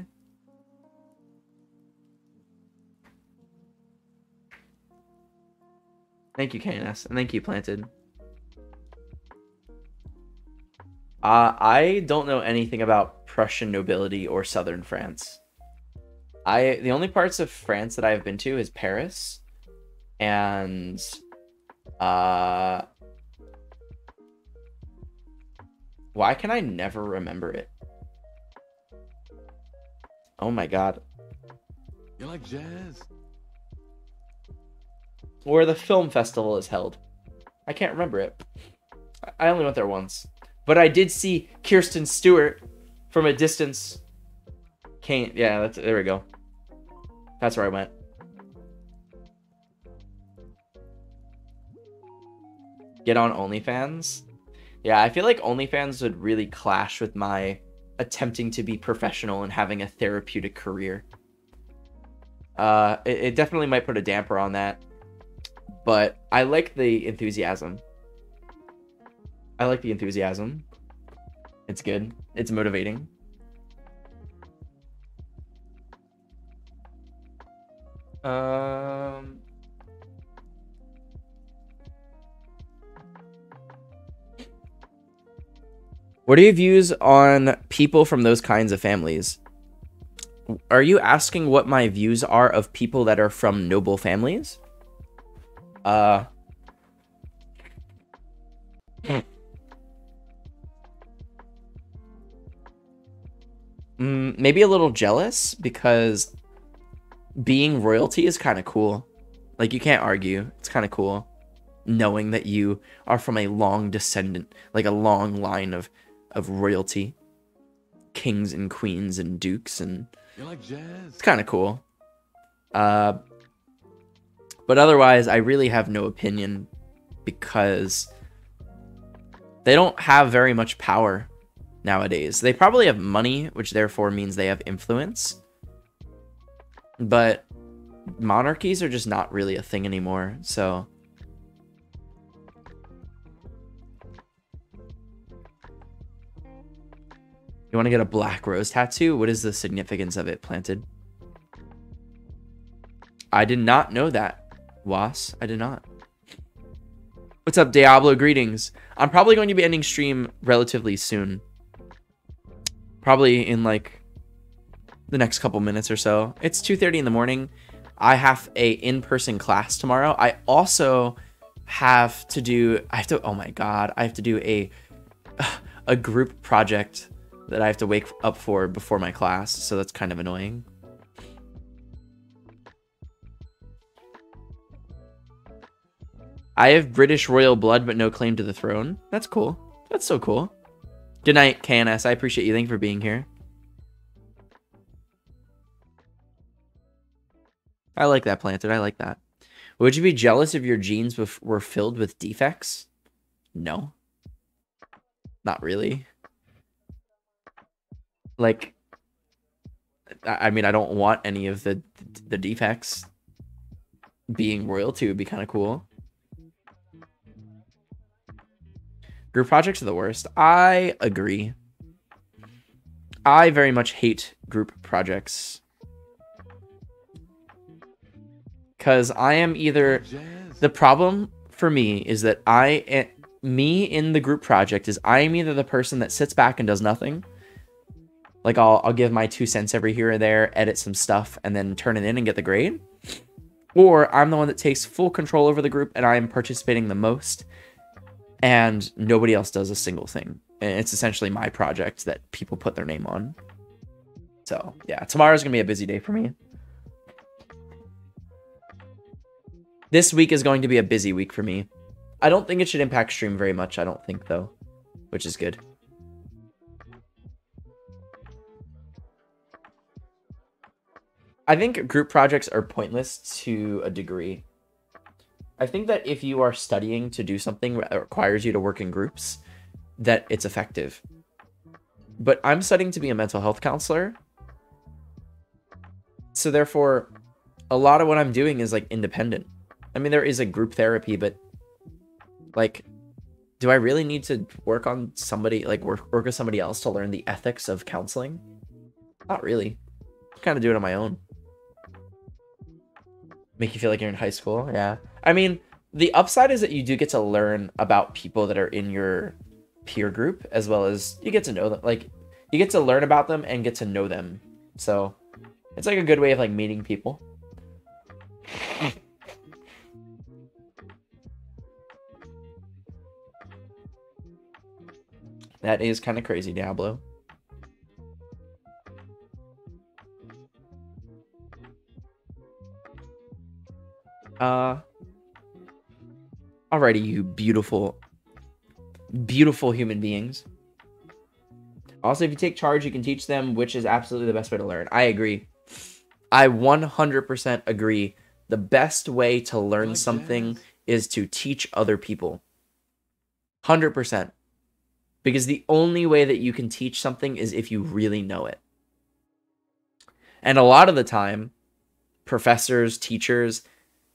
Thank you, KNS, and thank you, Planted. I don't know anything about Prussian nobility or southern France. The only parts of France that I have been to is Paris and why can I never remember it? Oh my god. You like jazz? Where the film festival is held. I can't remember it. I only went there once. But I did see Kirsten Stewart from a distance. Yeah, there we go. That's where I went. Get on OnlyFans? Yeah, I feel like OnlyFans would really clash with my attempting to be professional and having a therapeutic career. It definitely might put a damper on that. But I like the enthusiasm. It's good. It's motivating. What are your views on people from those kinds of families? Are you asking what my views are of people that are from noble families? Maybe a little jealous, because being royalty is kind of cool. Like, you can't argue. It's kind of cool knowing that you are from a long descendant, like a long line of royalty, kings and queens and dukes, and You like jazz? it's kind of cool. But otherwise, I really have no opinion, because they don't have very much power nowadays. They probably have money, which therefore means they have influence. But monarchies are just not really a thing anymore, so... You want to get a black rose tattoo? What is the significance of it, Planted? I did not know that, Was. I did not. What's up, Diablo? Greetings. I'm probably going to be ending stream relatively soon. Probably in like the next couple minutes or so. It's 2:30 in the morning. I have a in-person class tomorrow. I also have to do, oh my God, I have to do a group project that I have to wake up for before my class. So that's kind of annoying. I have British royal blood, but no claim to the throne. That's cool. That's so cool. Good night, KNS. I appreciate you. Thank you for being here. I like that, Planted. I like that. Would you be jealous if your genes were filled with defects? No. Not really. Like, I mean, I don't want any of the defects. Being royalty would be kind of cool. Group projects are the worst. I agree. I very much hate group projects. Because I am either... The problem for me is that me in the group project is I am either the person that sits back and does nothing. Like, I'll give my 2 cents every here or there, edit some stuff, and then turn it in and get the grade. Or I'm the one that takes full control over the group and I'm participating the most. And nobody else does a single thing. And it's essentially my project that people put their name on. So, yeah, tomorrow's going to be a busy day for me. This week is going to be a busy week for me. I don't think it should impact stream very much. I don't think, though. Which is good. I think group projects are pointless to a degree. I think that if you are studying to do something that requires you to work in groups, that it's effective. But I'm studying to be a mental health counselor. So therefore, a lot of what I'm doing is like independent. I mean, there is a group therapy, but like, do I really need to work on somebody, like work with somebody else to learn the ethics of counseling? Not really. I kind of do it on my own. Make you feel like you're in high school? Yeah. I mean, the upside is that you do get to learn about people that are in your peer group, as well as you get to know them. Like, you get to learn about them and get to know them. So, it's like a good way of like meeting people. That is kind of crazy, Diablo. Alrighty, you beautiful, beautiful human beings. Also, if you take charge, you can teach them, which is absolutely the best way to learn. I agree. I 100% agree. The best way to learn something is to teach other people. 100%. Because the only way that you can teach something is if you really know it. And a lot of the time, professors, teachers,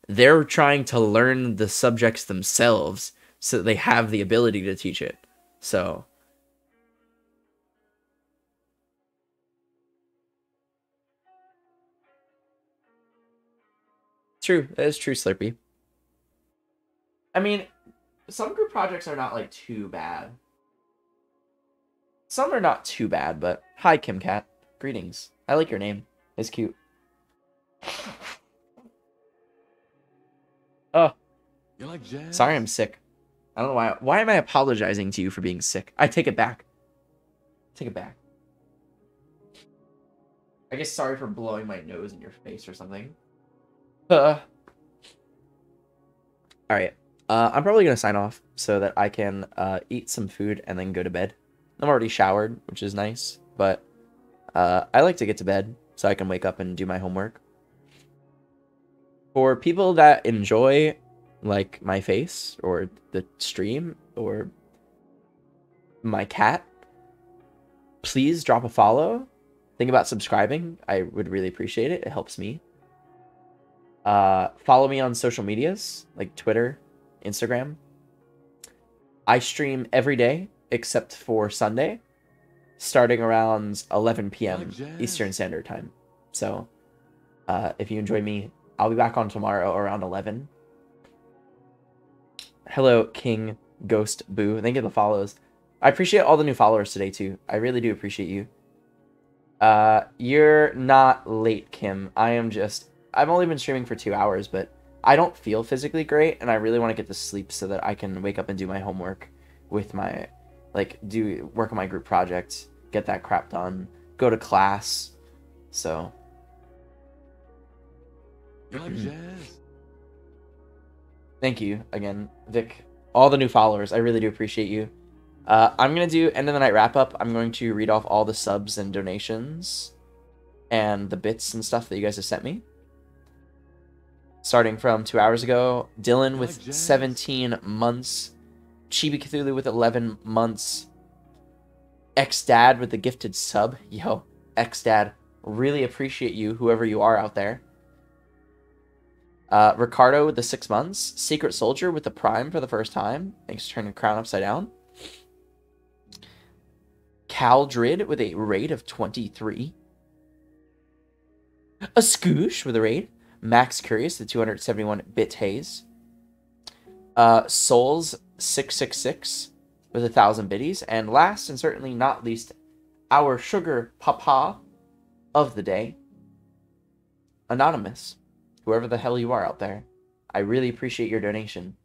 they're trying to learn the subjects themselves so that they have the ability to teach it. So true. That is true, Slurpee. I mean, some group projects are not like too bad. Some are not too bad, but hi, Kim Cat. Greetings. I like your name. It's cute. Oh, You like jazz? sorry, I'm sick. I don't know why. Why am I apologizing to you for being sick? I take it back. Take it back. I guess sorry for blowing my nose in your face or something. All right. I'm probably gonna sign off so that I can eat some food and then go to bed. I'm already showered, which is nice, but I like to get to bed so I can wake up and do my homework. For people that enjoy like my face or the stream or my cat, please drop a follow. Think about subscribing. I would really appreciate it. It helps me. Follow me on social medias like Twitter, Instagram. I stream every day except for Sunday, starting around 11 p.m. Eastern Standard Time. So if you enjoy me, I'll be back on tomorrow around 11. Hello, King Ghost Boo. Thank you for the follows. I appreciate all the new followers today, too. I really do appreciate you. You're not late, Kim. I've only been streaming for 2 hours, but I don't feel physically great, and I really want to get to sleep so that I can wake up and do my homework with my, work on my group project, get that crap done, go to class, so. You like jazz? Thank you again, Vic. All the new followers, I really do appreciate you. I'm going to do end of the night wrap up. I'm going to read off all the subs and donations and the bits and stuff that you guys have sent me. Starting from 2 hours ago, Dylan with 17 months, Chibi Cthulhu with 11 months, X-Dad with the gifted sub. Yo, X-Dad, really appreciate you, whoever you are out there. Ricardo with the 6 months, Secret Soldier with the Prime for the first time. Thanks for turning the crown upside down. Caldrid with a raid of 23. A Scoosh with a raid. Max Curious, the 271-bit haze. Souls 666 with 1,000 biddies. And last and certainly not least, our sugar papa of the day, Anonymous. Whoever the hell you are out there, I really appreciate your donation.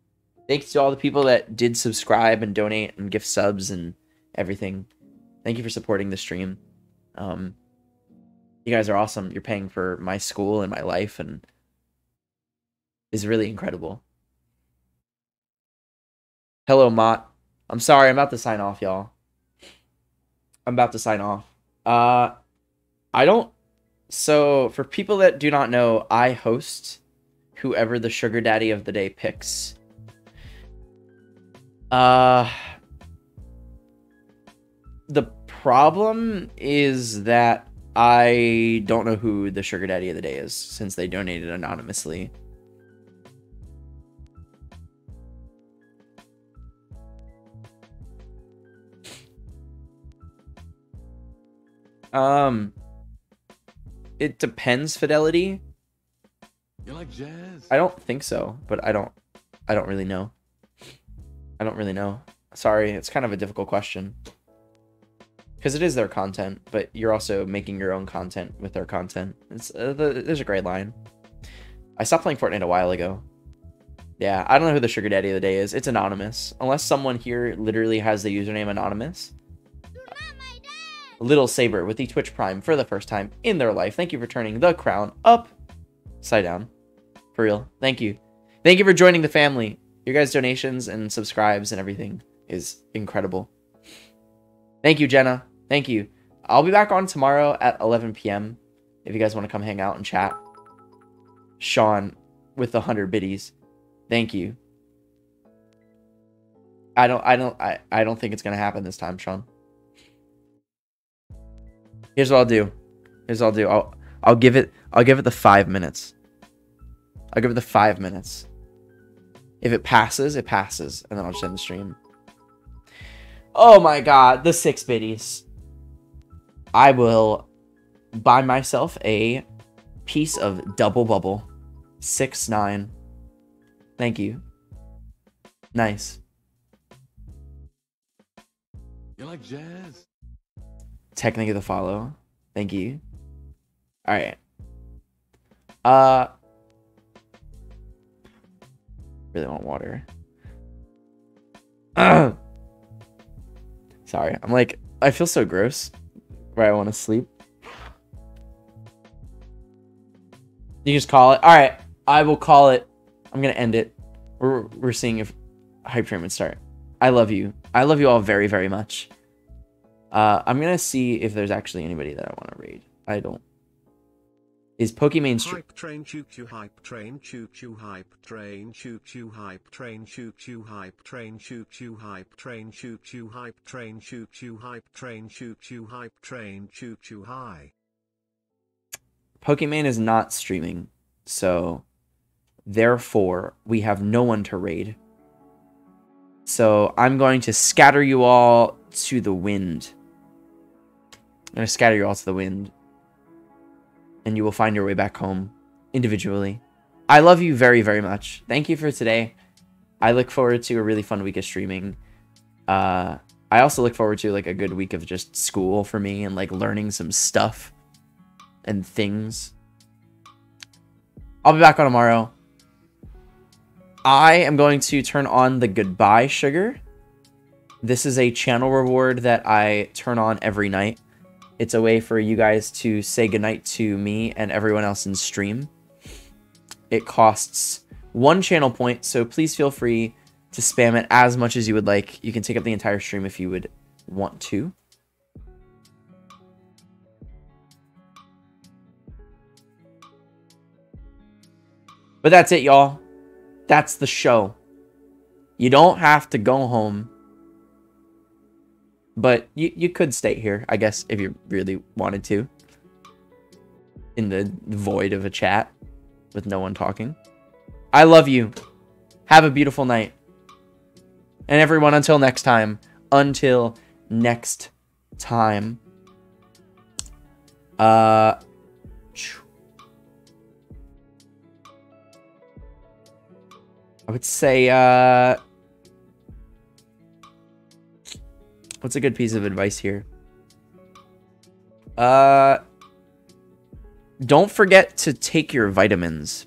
Thanks to all the people that did subscribe and donate and gift subs and everything. Thank you for supporting the stream. You guys are awesome. You're paying for my school and my life, and it's really incredible. Hello, Mott. I'm sorry, I'm about to sign off, y'all. I'm about to sign off. So, for people that do not know, I host whoever the sugar daddy of the day picks. The problem is that I don't know who the sugar daddy of the day is, since they donated anonymously. It depends, Fidelity. You like jazz? I don't think so, but I don't really know. I don't really know. Sorry, it's kind of a difficult question. Because it is their content, but you're also making your own content with their content. It's there's a great line. I stopped playing Fortnite a while ago. Yeah, I don't know who the sugar daddy of the day is. It's anonymous. Unless someone here literally has the username anonymous. Little Saber with the Twitch Prime for the first time in their life. Thank you for turning the crown upside down. For real. Thank you. Thank you for joining the family. Your guys' donations and subscribes and everything is incredible. Thank you, Jenna. Thank you. I'll be back on tomorrow at 11 p.m. if you guys want to come hang out and chat. Sean with the 100 biddies. Thank you. I don't think it's gonna happen this time, Sean. Here's what I'll do. I'll give it the 5 minutes. I'll give it the 5 minutes. If it passes, it passes, and then I'll just end the stream. Oh my god, the 6 biddies. I will buy myself a piece of double bubble. 6-9. Thank you. Nice. You like jazz? Technically the follow. Thank you. Alright. Really want water. Sorry. I'm like, I feel so gross. Right, I want to sleep. You just call it. Alright. I will call it. I'm gonna end it. We're seeing if Hype Train would start. I love you. I love you all very, very much. I'm gonna see if there's actually anybody that I want to raid. I don't. Is Pokimane Hype train choo choo hype train choo choo hype train choo choo hype train choo choo hype train choo choo hype train choo choo hype train choo choo hype train choo choo hype train choo choo high. Pokimane is not streaming, so therefore we have no one to raid. So I'm going to scatter you all to the wind. I'm going to scatter you all to the wind. And you will find your way back home individually. I love you very, very much. Thank you for today. I look forward to a really fun week of streaming. I also look forward to like a good week of just school for me and like learning some stuff and things. I'll be back on tomorrow. I am going to turn on the goodbye sugar. This is a channel reward that I turn on every night. It's a way for you guys to say goodnight to me and everyone else in stream. It costs 1 channel point, so please feel free to spam it as much as you would like. You can take up the entire stream if you would want to. But that's it, y'all. That's the show. You don't have to go home. But you could stay here, I guess, if you really wanted to. In the void of a chat with no one talking. I love you. Have a beautiful night. And everyone, until next time. Until next time. I would say, what's a good piece of advice here? Don't forget to take your vitamins.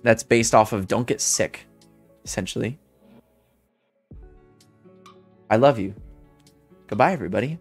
That's based off of don't get sick, essentially. I love you. Goodbye, everybody.